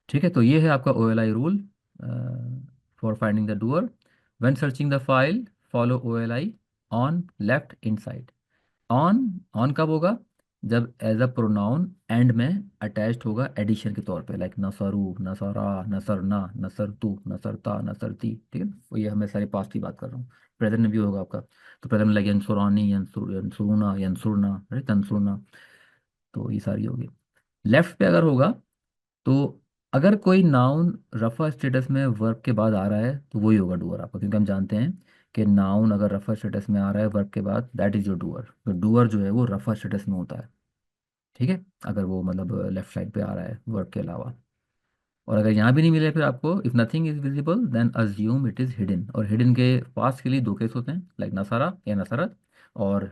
ठीक है, तो ये है आपका O L I rule for finding the doer. When searching the file, follow O L I, on, left, inside. On, on कब होगा, जब एज अ प्रोनाउन एंड में अटैच्ड होगा एडिशन के तौर पे, लाइक नसरू, नसरा, नसरना, नसरतु, नसरता, नसरती। ठीक है, तो ये मैं सारी पास्ट की बात कर रहा हूँ। प्रेजेंट में भी होगा आपका, तो प्रेजेंट में लगे यंसुरानी, यंसुरुना, यंसुरना, राइट, तंसुरना। तो ये सारी होगी। लेफ्ट पे अगर होगा, तो अगर कोई नाउन रफा स्टेटस में वर्ब के बाद आ रहा है तो वही होगा डूअर आपका, क्योंकि हम जानते हैं कि नाउन अगर रफा स्टेटस में आ रहा है वर्ब के बाद, दैट इज योर डूअर। तो डूअर जो है वो रफा स्टेटस में होता है। ठीक है, अगर वो मतलब लेफ्ट साइड पे आ रहा है वर्ब के अलावा। और अगर यहाँ भी नहीं मिले फिर आपको, if nothing is visible then assume it is hidden. और हिडन के पास के लिए दो केस होते हैं, लाइक नसारा या नसरत। और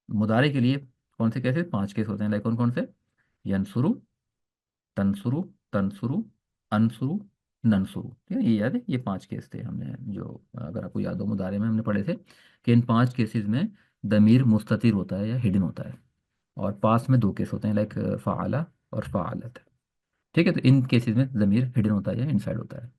मुदारे के लिए कौन से केसेस, पांच केस होते हैं, लाइक कौन कौन से, यंसुरु, तनसुरु, तनसुरु, अनसुरु, ननसुरु। ठीक है, ये याद है, ये पांच केस थे हमने जो, अगर आपको याद हो, मुदारे में हमने पढ़े थे कि इन पांच केसेस में दमीर मुस्ततिर होता है या हिडन होता है। और पास में दो केस होते हैं, लाइक फ़ाला और फ़ालत। ठीक है, तो इन केसेस में ज़मीर हिडन होता है या इनसाइड होता है।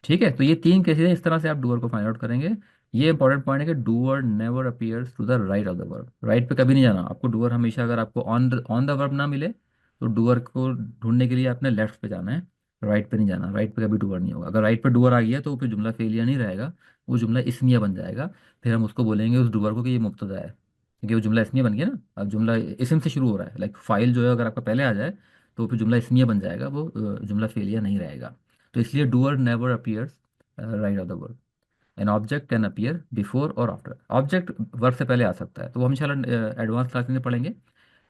ठीक है, तो ये तीन केसेस हैं, इस तरह से आप डूअर को फाइंड आउट करेंगे। ये इंपॉर्टेंट पॉइंट है कि doer never appears to the right of the verb. Right पे कभी नहीं जाना आपको, डूअर हमेशा, अगर आपको ऑन द वर्ब ना मिले तो डूअर को ढूंढने के लिए आपने लेफ्ट पे जाना है, राइट पे नहीं जाना। राइट पे कभी डूअर नहीं होगा। अगर राइट पे डूअर आ गया तो फिर जुमला फेलियर नहीं रहेगा, वो जुमला इसमिया बन जाएगा। फिर हम उसको बोलेंगे उस डूअर को कि ये मुब्तदा है, क्योंकि वो जुमला इसमिया बन गया ना। अब जुमला इसम से शुरू हो रहा है, लाइक फाइल जो है अगर आपका पहले आ जाए तो फिर जुमला इसमिया बन जाएगा, वो जुमला फेलियर नहीं रहेगा। तो इसलिए doer never appears right of the verb. An object can appear before और आफ्टर। ऑब्जेक्ट वर्ब से पहले आ सकता है, तो वो हम इंशाल्लाह एडवांस क्लास में पढ़ेंगे।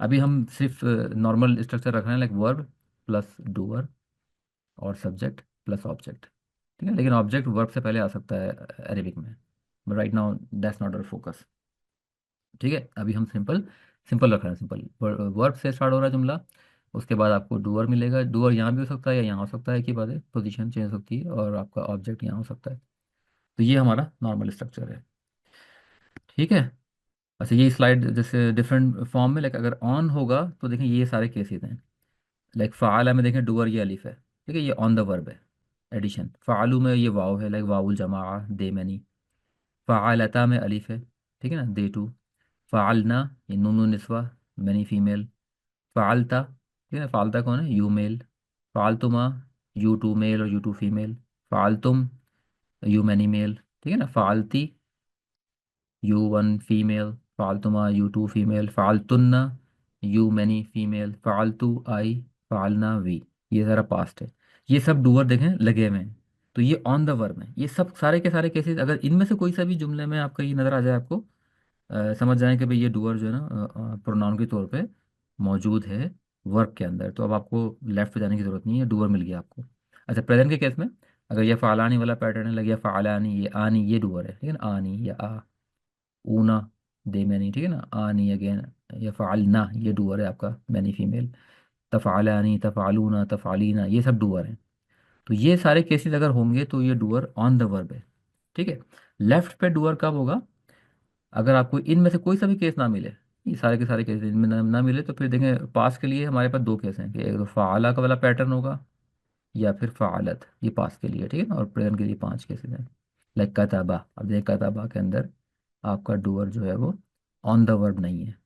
अभी हम सिर्फ नॉर्मल स्ट्रक्चर रख रहे हैं, लाइक वर्ब प्लस डूअर और सब्जेक्ट प्लस ऑब्जेक्ट। ठीक है, लेकिन ऑब्जेक्ट वर्ब से पहले आ सकता है अरेबिक में, but right now that's not our focus. ठीक है, अभी हम सिंपल सिंपल रख रहे हैं, सिंपल वर्ब से स्टार्ट हो रहा है जुमला। उसके बाद आपको डूअर मिलेगा, डूअर यहाँ भी हो सकता है या यहाँ हो सकता है, की बात है, पोजीशन चेंज हो सकती है, और आपका ऑब्जेक्ट यहाँ हो सकता है। तो ये हमारा नॉर्मल स्ट्रक्चर है। ठीक है, अच्छा ये स्लाइड जैसे डिफरेंट फॉर्म में, लाइक अगर ऑन होगा तो देखें ये सारे केसेस हैं। लाइक फ़ाला में देखें डूअर ये अलिफ है, ठीक है, ये ऑन द वर्ब है, एडिशन। फ़ालू में ये वाव है, लाइक वाउल जमा, दे मैनी। फ़ालता में अलिफ है, ठीक है ना, दे टू। फ़ालना, ये नून निस्वा, मैनी फीमेल। फ़ालता, ठीक है ना, फ़ालता कौन है, यू मेल। फ़ालतुमा, यू टू मेल और यू टू फीमेल। फ़ालतुम, यू मैनी मेल। ठीक है ना, फ़ालती, यू वन फीमेल। फ़ालतुमा, यू टू फीमेल। फ़ालतुन्ना, यू मैनी फीमेल। फ़ालतू, आई। फ़ालना, वी। ये सारा पास्ट है। ये सब डूअर देखें लगे हुए हैं, तो ये ऑन द वर्ब है। ये सब सारे के सारे केसेस, अगर इनमें से कोई सा भी जुमले में आपका ये नज़र आ जाए आपको, समझ जाएं कि भाई ये डूअर जो है ना प्रोनाउन के तौर पे मौजूद है, वर्ब के अंदर, तो अब आपको लेफ्ट पे जाने की जरूरत नहीं है, डूअर मिल गया आपको। अच्छा, प्रेजेंट के केस में अगर ये फ़ालानी वाला पैटर्न है, लग गया फ़ालानी, ये आनी, ये डूअर है, ठीक है ना, आनी या आ, ऊना, दे मैनी, ठीक है ना, आनी अगेन, या फ़ालना, ये डूअर है आपका, मैनी फीमेल, तफ़ालानी, तफ़ालूना, तफ़ालीना, ये सब डूअर हैं। तो ये सारे केसेस अगर होंगे तो ये डूअर ऑन द वर्ब है, ठीक है। लेफ्ट पे डूअर कब होगा? अगर आपको इनमें से कोई सा भी केस ना मिले, ये सारे के सारे केस इनमें ना मिले, तो फिर देखें पास के लिए हमारे पास दो केस हैं, कि एक तो फ़ाला का वाला पैटर्न होगा, या फिर फ़ालत, ये पास के लिए, ठीक है ना, और प्रेजेंट के लिए पांच केसेस हैं। लाइक कताबा, अब देखें कताबा के अंदर आपका डूअर जो है वो ऑन द वर्ब नहीं है,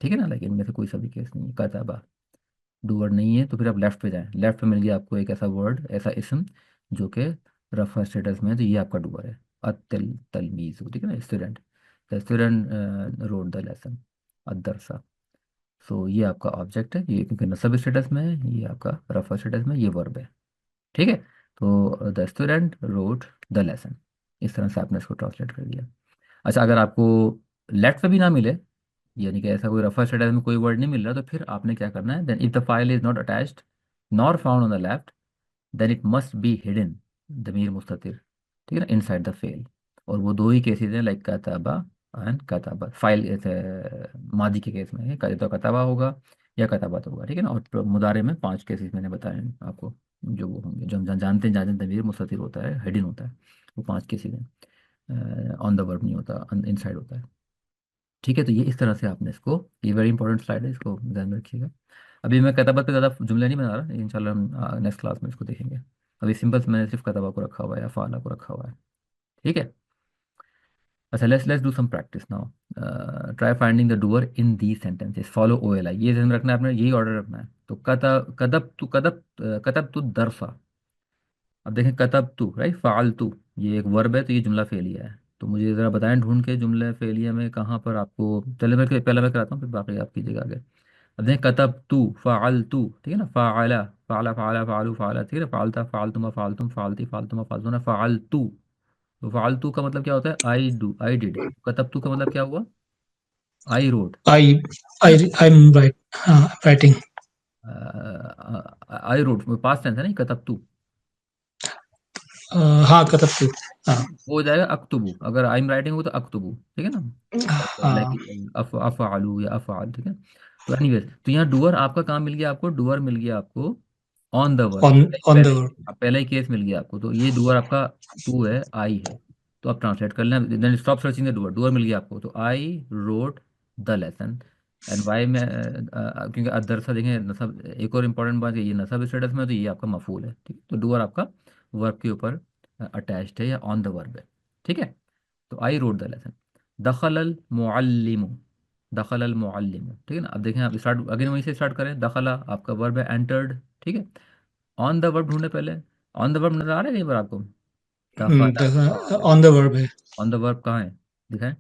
ठीक है ना, लाइक इनमें से कोई सा भी केस नहीं है, कताबा डूअर नहीं है, तो फिर आप लेफ्ट पे जाएं, लेफ्ट पे मिल गया आपको एक ऐसा वर्ड, ऐसा इसम जो कि रफा स्टेटस में है, तो ये आपका डूअर है। अतल तलमीज़, ठीक है ना, student, the student wrote the lesson, अदरसा। सो ये आपका ऑब्जेक्ट है, ये क्योंकि नसब स्टेटस में है, ये आपका रफा स्टेटस में, ये वर्ब है, ठीक है। तो the student wrote the lesson, इस तरह से आपने इसको ट्रांसलेट कर दिया। अच्छा, अगर आपको लेफ्ट पे भी ना मिले, यानी कि ऐसा कोई रफा स्टेटस में कोई वर्ड नहीं मिल रहा, तो फिर आपने क्या करना है, देन इफ द फाइल is not attached nor found on the left, then it must be hidden, दमीर मुस्ततिर, ठीक है ना, इनसाइड द फेल। और वो दो ही केसेस हैं, लाइक कताबा एंड कताबा, फाइल मादी के केस में है, तो कताबा होगा या कताबत होगा, ठीक है ना, और मुदारे में पांच केसेस मैंने बताए हैं आपको, जो वो होंगे, जो हम जानते हैं, जहाँ दमीर मुस्ततिर होता है, हिडन होता है, वो पांच केसेस हैं, ऑन द वर्ब नहीं होता, इनसाइड होता है, ठीक है। तो ये इस तरह से आपने इसको, ये वेरी इंपॉर्टेंट स्लाइड है, इसको ध्यान में रखिएगा। अभी मैं कताबत पे ज़्यादा जुमले नहीं बना रहा, इंशाल्लाह हम नेक्स्ट क्लास में इसको देखेंगे। अभी सिंपल से मैंने सिर्फ कतबा को रखा हुआ है या फ़ाला को रखा हुआ है, ठीक है। अच्छा, let's do some practice now. Try finding the doer in the sentences, follow O L I, ये ध्यान रखना है आपने, यही ऑर्डर रखना है। तो कतब तू दरसा, अब देखें कतब तू, राइट, फ़ाल तू, ये एक वर्ब है, तो ये जुमला फेलिया है। तो मुझे ज़रा बताएं ढूंढ के जुमले फेलिया में कहाँ पर आपको, चले मैं पहले मैं कराता हूँ, फिर बाकी आप कीजिएगा आगे। अब देखें कतब तू फ़ाल तू, ठीक है ना, फ़ाला फ़ाला फ़ाला फ़ालू फ़ाला, ठीक है ना, फ़ालता फ़ालतुमा फ़ालतुम फ़ालती फ़ालतुमा फ़ालतूना फ़ालतू। तो फ़ालतू का मतलब क्या होता है? I do, I did. कतब तू का मतलब क्या हुआ? आई रोड, I, है ना, I'm writing. I wrote past tense है, नहीं कतब तू, हाँ कतब टू। हाँ वो हो जाएगा अक्तुबु, अगर आई एम राइटिंग हो तो अक्तुबु, ठीक है ना, लाइक हाँ अफ़आलू या अफ़आल, ठीक है। तो एनीवेज, तो यहाँ डूअर आपका कहाँ मिल गया आपको? डूअर मिल गया आपको ऑन द वर्ब, on पहले the पहला ही केस मिल गया आपको, तो ये डूअर आपका टू है, आई है। तो आप ट्रांसलेट कर लें, then stop searching the doer, doer मिल गया आपको, तो I wrote the lesson. And why में क्योंकि अदरसा देखें नसब, एक और इम्पॉर्टेंट बात है, ये नसब स्टेटस में है, तो ये आपका मफूल है, ठीक है। तो डूअर आपका वर्ब के ऊपर अटैच्ड है या ऑन द वर्ब है, ठीक है। तो आई रोट द लेसन, दखल अल मुअल्लिमु, दखल अल मुअल्लिमु, ठीक है ना। अब देखें, आप स्टार्ट अगेन वहीं से स्टार्ट करें, दखला आपका वर्ब है, एंटर्ड, ठीक है। ऑन द वर्ब ढूंढे पहले, ऑन द वर्ब नजर आ रहा है कहीं पर आपको? दखला, on the verb है। ऑन द वर्ब कहाँ है, दिखाएं।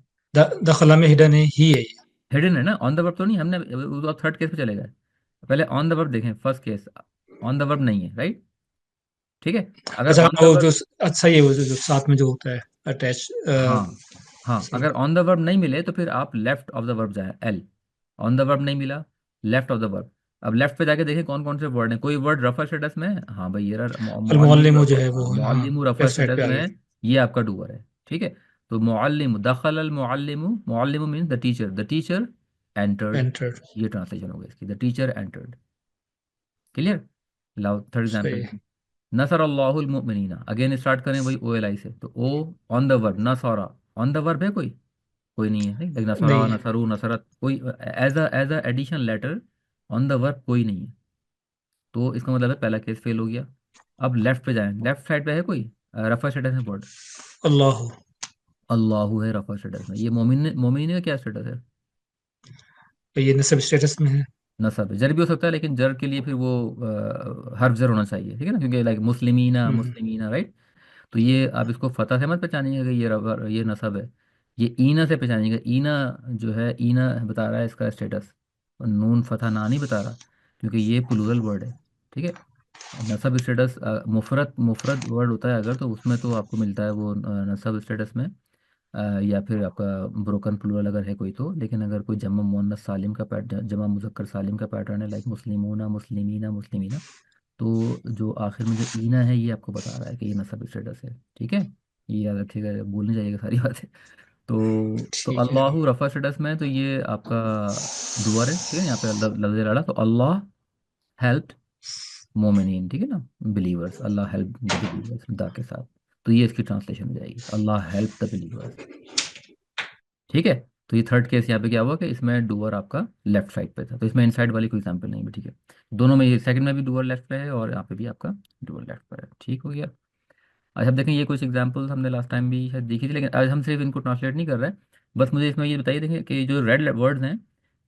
दखला में हिडन है ही है। हिडन है ना, ऑन द वर्ब तो नहीं, हमने वो आप थर्ड केस पे चले गए, पहले ऑन द वर्ब देखें, first case on the verb नहीं है, राइट, ठीक है। अगर अच्छा ऑन द वो जो वर्ब, अच्छा ये वो जो साथ में जो होता है अटैच। हाँ हाँ, सही। अगर ऑन द वर्ब नहीं मिले तो फिर आप लेफ्ट ऑफ द वर्ब जाए, एल, ऑन द वर्ब नहीं मिला, लेफ्ट ऑफ द वर्ब। अब लेफ्ट पे जाके देखें कौन कौन से वर्ड हैं, कोई वर्ड रफा स्टेटस में है, हाँ भाई ये अल मुअल्लिम मुअल्लिम जो है रफा, वो हाँ मुअल्लिम रफा लेफ्ट साइड स्टेटस पे आ में गया। है, ये आपका डूअर है, ठीक है। तो मुअल्लिम, दखल अल मुअल्लिम, मुअल्लिम means the teacher entered, entered. ये ट्रांसलेशन होगा इसकी, द टीचर एंटर्ड, क्लियर। लाओ थर्ड सही एग्जाम्पल, है। नसर अल्लाहुल मुमिनीना, अगेन स्टार्ट करें वही ओ एल आई से, तो ओ ऑन द वर्ब, नसरा, ऑन द वर्ब है कोई? कोई नहीं है, नहीं, लेकिन नसरा, नहीं है। नसरू, नसरत, कोई as a addition letter on the verb कोई नहीं है, तो इसका मतलब है पहला केस फेल हो गया। अब लेफ्ट पे जाएं, लेफ्ट साइड पे है कोई रफा स्टेटस में वर्ड? अल्लाह। अल्लाहु है रफा स्टेटस में, ये मोमिन, मोमिन का क्या स्टेटस है? ये नस्ब स्टेटस में है। नसब है, जर भी हो सकता है, लेकिन जर के लिए फिर वो हर्फ जर होना चाहिए, ठीक है ना, क्योंकि लाइक मुस्लिमीना, हम्म, मुस्लिमीना, राइट। तो ये आप इसको फतह से मत पहचानिएगा कि ये नसब है, ये ईना से पहचानिएगा, ईना जो है, ईना बता रहा है इसका स्टेटस, और नून फतह ना नहीं बता रहा, क्योंकि ये प्लूरल वर्ड है, ठीक है। नसब स्टेटस मुफरत मुफरत वर्ड होता है अगर, तो उसमें तो आपको मिलता है वो नसब स्टेटस में या फिर आपका ब्रोकन प्लूरल अगर है कोई तो, लेकिन अगर कोई जमा मुअन्नस सालिम का पैटर्न, जमा मुजक्कर सालिम का पैटर्न है, लाइक मुस्लिमूना मुस्लिमीना मुस्लिमीना, तो जो आखिर में जो ईना है ये आपको बता रहा है कि ये नसब स्टेटस है। ठीक है, ये याद रखिएगा, भूल नहीं जाइएगा सारी बातें। तो ठीक है। अल्लाह रफ़ा स्टेटस में है, तो ये आपका डुअर है। ठीक है, यहाँ पे लफ्ज़ लड़ा, तो अल्लाह हेल्प मोमिनीन, ठीक है ना, believers, Allah help the believers दा के साथ। तो ये इसकी ट्रांसलेशन हो जाएगी, अल्लाह हेल्प द बिलीवर्स। ठीक है, तो ये थर्ड केस यहाँ पे क्या हुआ कि इसमें डूअर आपका लेफ्ट साइड पे था, तो इसमें इनसाइड वाली कोई एग्जाम्पल नहीं है। ठीक है, दोनों में, ये सेकंड में भी डूअर लेफ्ट पे है और यहाँ पे भी आपका डूअर लेफ्ट पे है। ठीक हो गया। अच्छा, अब देखें, ये कुछ एग्जांपल्स हमने लास्ट टाइम भी शायद देखी थी, लेकिन आज हम सिर्फ इनको ट्रांसलेट नहीं कर रहे हैं। बस मुझे इसमें ये बताइए, देखें कि जो रेड वर्ड्स हैं,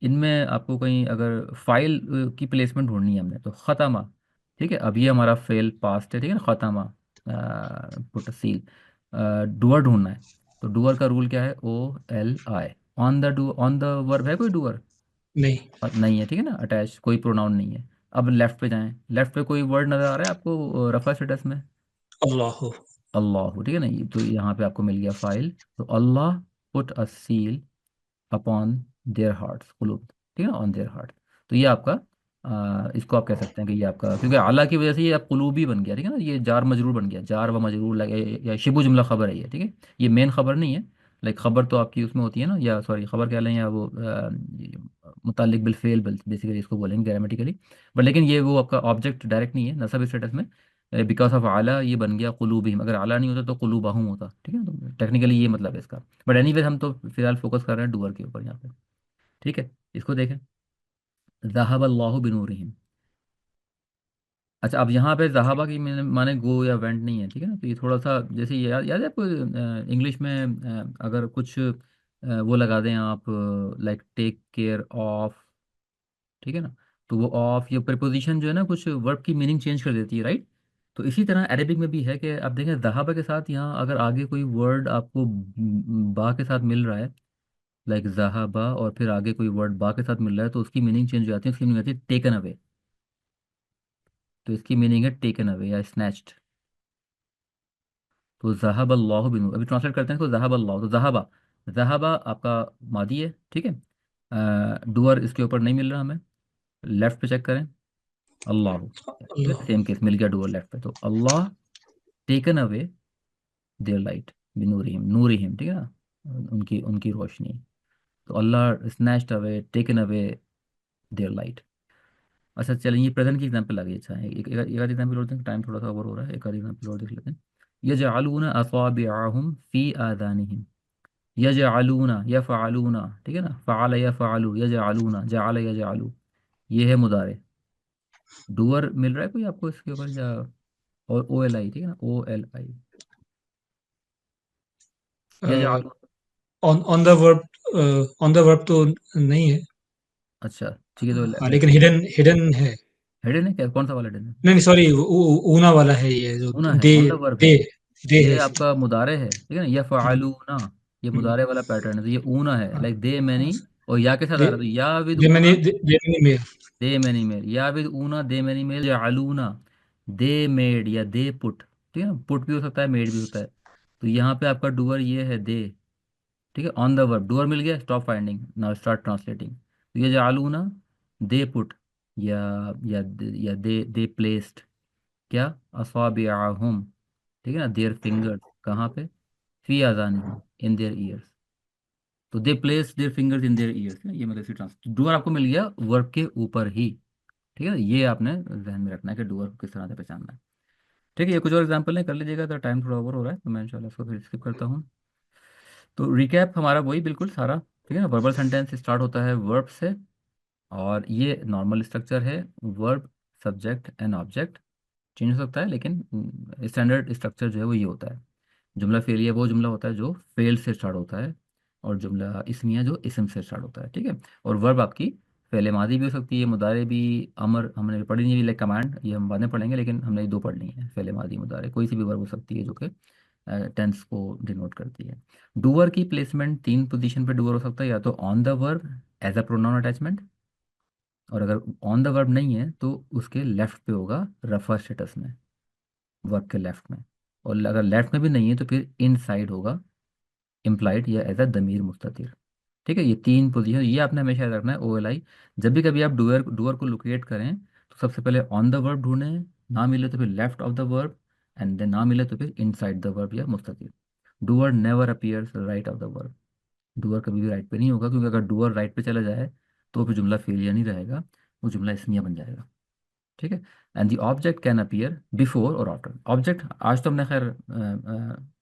इनमें आपको कहीं अगर फाइल की प्लेसमेंट ढूंढनी है हमने, तो ख़त्मा। ठीक है, अब ये हमारा फेल पास्ट है, ठीक है ना, ख़त्मा पुट सील, डूअर ढूंढना है। तो डूअर का रूल क्या है, OLI, on the do, on the verb है कोई डूअर? नहीं। नहीं है, ठीक है ना, अटैच कोई प्रोनाउन नहीं है। अब लेफ्ट पे जाएं, लेफ्ट पे कोई वर्ड नज़र आ रहा है आपको रफा स्टेटस में? अल्लाह। अल्लाह, ठीक है ना, तो यहाँ पे आपको मिल गया फाइल। तो Allah put a seal upon their hearts, कुलूब, ठीक है ना, ऑन देयर हार्ट। तो ये आपका इसको आप कह सकते हैं कि ये आपका, क्योंकि अला की वजह से ये आप कुलूबी बन गया, ठीक है ना, ये जार मजरूर बन गया, जार व मजरूर लगे, या शिबु जुमला खबर है ये। ठीक है, ये मेन खबर नहीं है। लाइक खबर तो आपकी उसमें होती है ना, या सॉरी खबर क्या लें, या वो मुतालिक बिल फेल बेसिकली इसको बोलेंगे ग्रामेटिकली। बट लेकिन ये वो आपका ऑब्जेक्ट डायरेक्ट नहीं है नसब स्टेटस में, बिकॉज ऑफ आला ये बन गया कुलूबिहिम, अगर आला नहीं होता तो कुलूबाहुम होता। ठीक है, तो टेक्निकली ये मतलब है इसका। बट एनीवेज हम तो फिलहाल फोकस कर रहे हैं डूअर के ऊपर यहाँ पे। ठीक है, इसको देखें, ज़हाब अल्लाहु बिनूरिहिम। अच्छा, अब यहाँ पे ज़हाबा की माने गो या वेंट नहीं है। ठीक है ना, तो ये थोड़ा सा, जैसे ये याद याद है आपको इंग्लिश में अगर कुछ वो लगा दें आप, लाइक टेक केयर ऑफ, ठीक है ना, तो वो ऑफ ये प्रपोजिशन जो है ना, कुछ वर्ब की मीनिंग चेंज कर देती है, राइट। तो इसी तरह अरेबिक में भी है कि आप देखें, ज़हाबा के साथ यहाँ अगर आगे कोई वर्ड आपको बा के साथ मिल रहा है, लाइक ज़हाबा, और फिर आगे कोई वर्ड बा के साथ मिल रहा है, तो उसकी मीनिंग चेंज हो जाती है, उसकी मीनिंग आती है टेकन अवे। तो इसकी मीनिंग है टेकन अवे या स्नैच्ड। तो ज़हाब अल्लाह बिन, अभी ट्रांसलेट करते हैं, तो ज़हाब अल्लाह, तो ज़हाबा, ज़हाबा आपका मादी है। ठीक है, डूअर इसके ऊपर नहीं मिल रहा हमें, लेफ्ट पे चेक करें, अल्लाह, ठीक है, अल्लाह। सेम केस मिल गया डूअर लेफ्ट पे, तो Allah taken away their light बिनूरिहिम, नूरिहिम, ठीक है ना, उनकी उनकी रोशनी। तो Allah snatched away, taken away their light. अच्छा चलिए, ये प्रेजेंट की एग्जांपल आ गई। अच्छा, एक आध एग्जांपल और दें, टाइम थोड़ा सा ओवर हो रहा है, एक आध एग्जांपल और देख लेते हैं। यजअलूना असाबिअहुम फी आदानिहिम, यजअलूना यफअलूना, ठीक है ना, फ़अल यफ़अलु, यजअलूना, जअल यजअलु, ये है मुदारे। डूअर मिल रहा है कोई आपको इसके ऊपर, या और OLI, ठीक है ना, OLI, यजअलू। ऑन ऑन द वर्ब तो नहीं है। अच्छा, ठीक है, तो हाँ, लेकिन हिडन हिडन है। हिडन है क्या, कौन सा वाला हिडन है? नहीं नहीं, सॉरी, ऊना वाला है ये जो होना है, दे। ऑन द वर्ब है। दे दे ये है इसमें। आपका मुदारे है, ठीक है ना, हम्म, यफ़अलूना, ये हम्म, मुदारे वाला पैटर्न है, तो ये ऊना है, हाँ, लाइक दे हाँ, मैनी, और या के साथ आ दे रहा है, तो या विद दे मैंने ऊना, दे मैंने मेल। दे मैनी मेड, या with Una they many made, या आलूना, दे मेड या दे पुट, ठीक है ना, पुट भी हो सकता है, मेड भी होता है। तो यहाँ पे आपका डूअर ये है दे। ठीक है, ऑन द वर्ब डूअर मिल गया, stop finding, now start translating. तो ये जो आलूना, दे पुट, या या दे प्लेस्ड, क्या, असाबिअहुम, ठीक है ना, देयर फिंगर्स, कहाँ पे, फी आज़ानिहिम, इन देयर ईयर्स। तो they place their fingers in their ears, ये मतलब इसी ट्रांस, डूअर आपको मिल गया वर्ब के ऊपर ही। ठीक है, ये आपने ध्यान में रखना है कि डूअर को किस तरह से पहचानना है। ठीक है, ये कुछ और एग्जांपल नहीं कर लीजिएगा, तो टाइम थोड़ा ओवर हो रहा है, तो मैं इंशाल्लाह इसको फिर स्किप करता हूँ। तो रिकैप हमारा वही बिल्कुल सारा, ठीक है ना, वर्बल सेंटेंस स्टार्ट होता है वर्ब से, और ये नॉर्मल स्ट्रक्चर है, verb subject and object, change हो सकता है, लेकिन स्टैंडर्ड स्ट्रक्चर जो है वो ये होता है। जुमला फेलिया वो जुमला होता है जो फेल से स्टार्ट होता है, और जुमला इसमिया जो इसम से स्टार्ट होता है। ठीक है, और वर्ब आपकी फेले मादी भी हो सकती है, मुदारे भी, अमर हमने पढ़ी नहीं, लाइक कमांड, ये हम बाद में पढ़ेंगे, लेकिन हमने ये दो पढ़नी है, फेले मादी मुदारे, कोई सी भी वर्ब हो सकती है जो कि टेंस को डिनोट करती है। डूअर की प्लेसमेंट तीन पोजीशन पे डूअर हो सकता है, या तो on the verb as a pronoun attachment, और अगर ऑन द वर्ब नहीं है तो उसके लेफ्ट पे होगा रफा स्टेटस में, वर्ब के लेफ्ट में, और अगर लेफ्ट में भी नहीं है तो फिर इन साइड होगा, इम्प्लाइड या एज अ दमीर मुस्ततिर। ठीक है, ये तीन पोजीशन ये आपने हमेशा याद रखना है। ओ एल आई, जब भी कभी आप डूअर डूअर को लोकेट करें तो सबसे पहले ऑन द वर्ब ढूंढें, ना मिले तो फिर left of the verb, and then ना मिले तो फिर इनसाइड द वर्ब या मुस्ततिर। Doer never appears right of the verb. Doer कभी भी राइट पे नहीं होगा, क्योंकि अगर डूअर राइट पे चला जाए तो फिर जुमला फेलियर नहीं रहेगा, वो जुमला इसमिया बन जाएगा। ठीक है। And the object can appear before और आफ्टर। ऑब्जेक्ट आज तो हमने खैर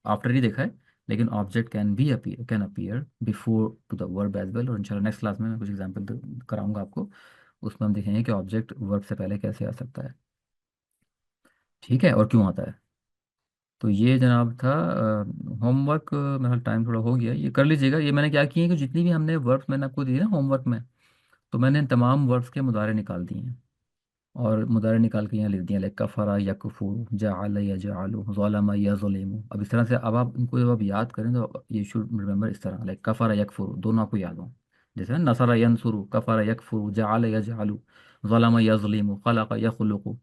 आफ्टर ही देखा है, लेकिन object can appear before to the verb as well. और इंशाल्लाह नेक्स्ट क्लास में मैं कुछ एग्जांपल कराऊंगा आपको, उसमें हम देखेंगे कि ऑब्जेक्ट वर्ब से पहले कैसे आ सकता है। ठीक है, और क्यों आता है। तो ये जनाब था होमवर्क। मेरा टाइम थोड़ा हो गया, ये कर लीजिएगा। ये मैंने क्या किया है कि जितनी भी हमने वर्ब्स मैंने आपको दिए ना होमवर्क में, तो मैंने इन तमाम वर्ब्स के मुदारे निकाल दिए हैं, और मुदारे निकाल के यहाँ लिख दिया, लाइक कफ़रा यकफ़ुर, जअल यजअलु, ज़लम यज़लिमु। अब इस तरह से अब आप इनको जब आप याद करें तो ये शुड रिमेंबर इस तरह, लाइक कफ़रा यकफ़ुर दोनों आपको याद हो। जैसे ना नसरा यंसुरु, कफ़रा यकफ़ुरु, जअल यजअलु, ज़लम यज़लिमु, खलक़ यख़लुक़ु।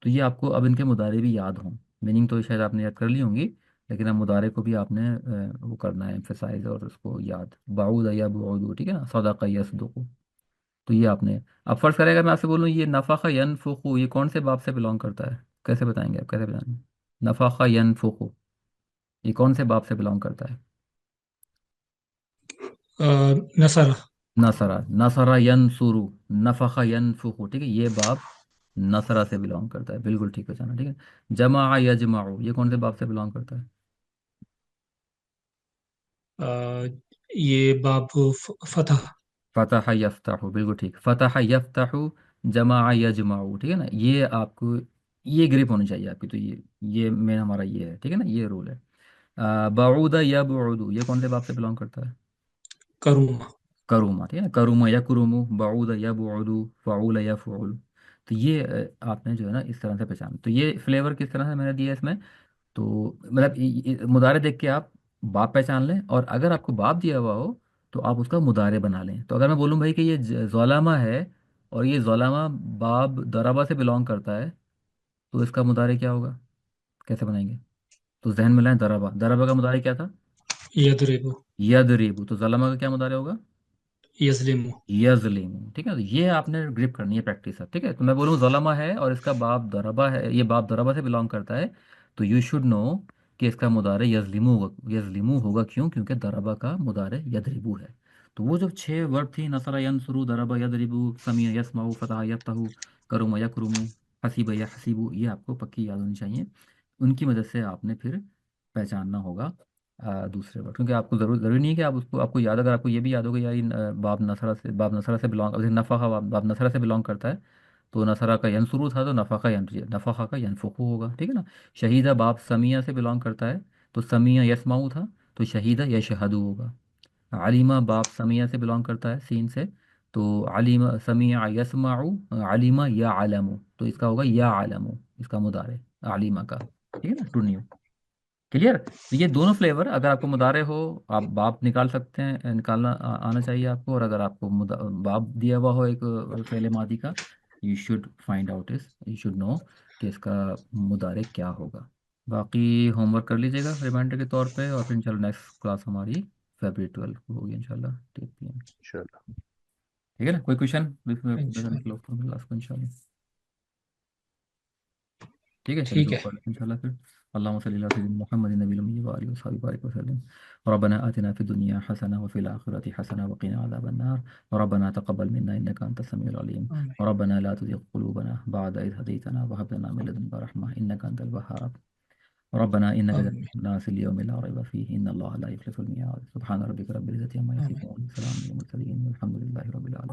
तो ये आपको अब इनके मुदारे भी याद हों। मीनिंग तो शायद आपने याद कर ली होंगी, लेकिन अब मुदारे को भी आपने वो करना है एम्फेसाइज और उसको याद। बाऊद या बुऊदु, ठीक है ना, सदक़ यसदुक़ु। तो ये आपने, अब फर्ज करेगा मैं आपसे बोलूँ ये नफ़ख़ यनफ़ुख़ु ये कौन से बाब से बिलोंग करता है, कैसे बताएंगे आप, कैसे बताएंगे। नफ़ख़ यनफ़ुख़ु ये कौन से बाब से बिलोंग करता है। नसरा। नसरा, नसरा यनसुरु, नफ़ख़ यनफ़ुख़ु, ठीक है, ये बाब नसरा से बिलोंग करता है, बिल्कुल ठीक पहचाना। ठीक है। जमा यजमाउ ये कौन से बाब से बिलोंग करता है। अ, ये बाब फतह। फतह यफ्तहु, बिल्कुल ठीक, फतह यफ्तहु, जमा यजमाउ, ठीक है ना। ये आपको ये ग्रिप होनी चाहिए आपकी, तो ये मेन हमारा ये है, ठीक है ना, ये रूल है। बऊदा या बुऊदु ये कौन से बाप से बिलोंग करता है। करूँगा। करूमा, ठीक है ना, करूमा या कुरुमु, बऊदा या बुऊदु, फ़ऊल या फ़ऊल। तो ये आपने जो है ना इस तरह से पहचान, तो ये फ्लेवर किस तरह से मैंने दिया है इसमें। तो मतलब मुदारे देख के आप बाप पहचान लें, और अगर आपको बाप दिया हुआ हो तो आप उसका मुदारे बना लें। तो अगर मैं बोलूँ भाई कि ये ज़ोलामा है, और ये ज़ोलामा बाब दराबा से बिलोंग करता है, तो इसका मुदारे क्या होगा, कैसे बनाएंगे। तो जहन में लाएं, दराबा, दराबा का मुदारे क्या था, यदरिबु। यदरिबु। तो ज़लमा का क्या मुदारे होगा, यज़लिमु। यजलिम। ठीक है, तो ये आपने ग्रिप करनी है, प्रैक्टिस है। ठीक है, तो मैं बोलूँ ज़लमा है और इसका बाप दरबा है, ये बाप दरबा से बिलोंग करता है, तो यू शुड नो कि इसका मुदारे यजलिमु होगा। यजलिमु होगा क्यों, क्योंकि दरबा का मुदारे यदरिबु है। तो वो जो छह वर्ब थी, नसरा यनसुरु, दरबा यदरिबु, समिया यस्माउ, फतह यफ्तहु, करुमा यकरुमु, हसीब या हसीबु, ये आपको पक्की याद होनी चाहिए। उनकी मदद से आपने फिर पहचानना होगा दूसरे वर्ड, क्योंकि आपको ज़रूरी नहीं है कि आप उसको आपको याद, अगर आपको ये भी याद होगा यार बाब नसरा से बिलोंग, अगर नफ़ा बाब नसरा से बिलोंग करता है, तो नसरा का यनसुरू था तो नफ़ा का यनफुखु होगा। ठीक है ना। शहीदा बाब समिया से बिलोंग करता है, तो समिया यस्माऊ था, तो शहीदा यशहदु होगा। अलीमा बाब समिया से बिलोंग करता है, सीन से, तो अलीमा समिया यस्माऊ, अलीमा या आलमू, तो इसका होगा या आलमू, इसका मुदारे अलीमा का। ठीक है ना, टू न्यू। क्लियर। तो ये दोनों फ्लेवर अगर आपको मुदारे हो, आप बाप निकाल सकते हैं, निकालना आना चाहिए आपको। और अगर आपको बाप दिया हुआ हो एक फेले मादी का, यू शुड फाइंड आउट इस, यू शुड नो कि इसका मुदारे क्या होगा। बाकी होमवर्क कर लीजिएगा रिमाइंडर के तौर पे, और फिर इंशाल्लाह नेक्स्ट क्लास हमारी February 12 को होगी इंशाल्लाह 3 PM। चलो। ठीक है ना, कोई क्वेश्चन इंशाल्लाह। लास्ट को इंशाल्लाह। ठीक है, चलो ठीक दुआ है। पढ़ लेते हैं इंशाल्लाह फिर। अल्लाहुम्मा सल्ली अला सय्यिदिना मुहम्मदिन नबिय्यिल उम्मी व आलिहि वसहबिहि बारिक वसल्लम। रब्बना आतिना फिद दुनिया हसना व फिल आखिरति हसना व क़िना अज़ाबन नार। रब्बना तक़ब्बल मिन्ना इन्नका अंतस समीउल अलीम। रब्बना ला तुज़िग़ क़ुलूबना बअद इज़ हदैतना व हब लना मिन लदुनका रहमह इन्नका अंतल वह्हाब। रब्बना इन्नका आमीन। जामिउन नास लियौमिन ला रैब फ़ीहि इन्नल्लाहा ला युख़्लिफ़ुल मिआद। सुब्हान रब्बिका रब्बिल इज़्ज़ति अम्मा यसिफ़ून, सलामुन अलल मुरसलीन, वल्हम्दुलिल्लाहि रब्बिल आलमीन।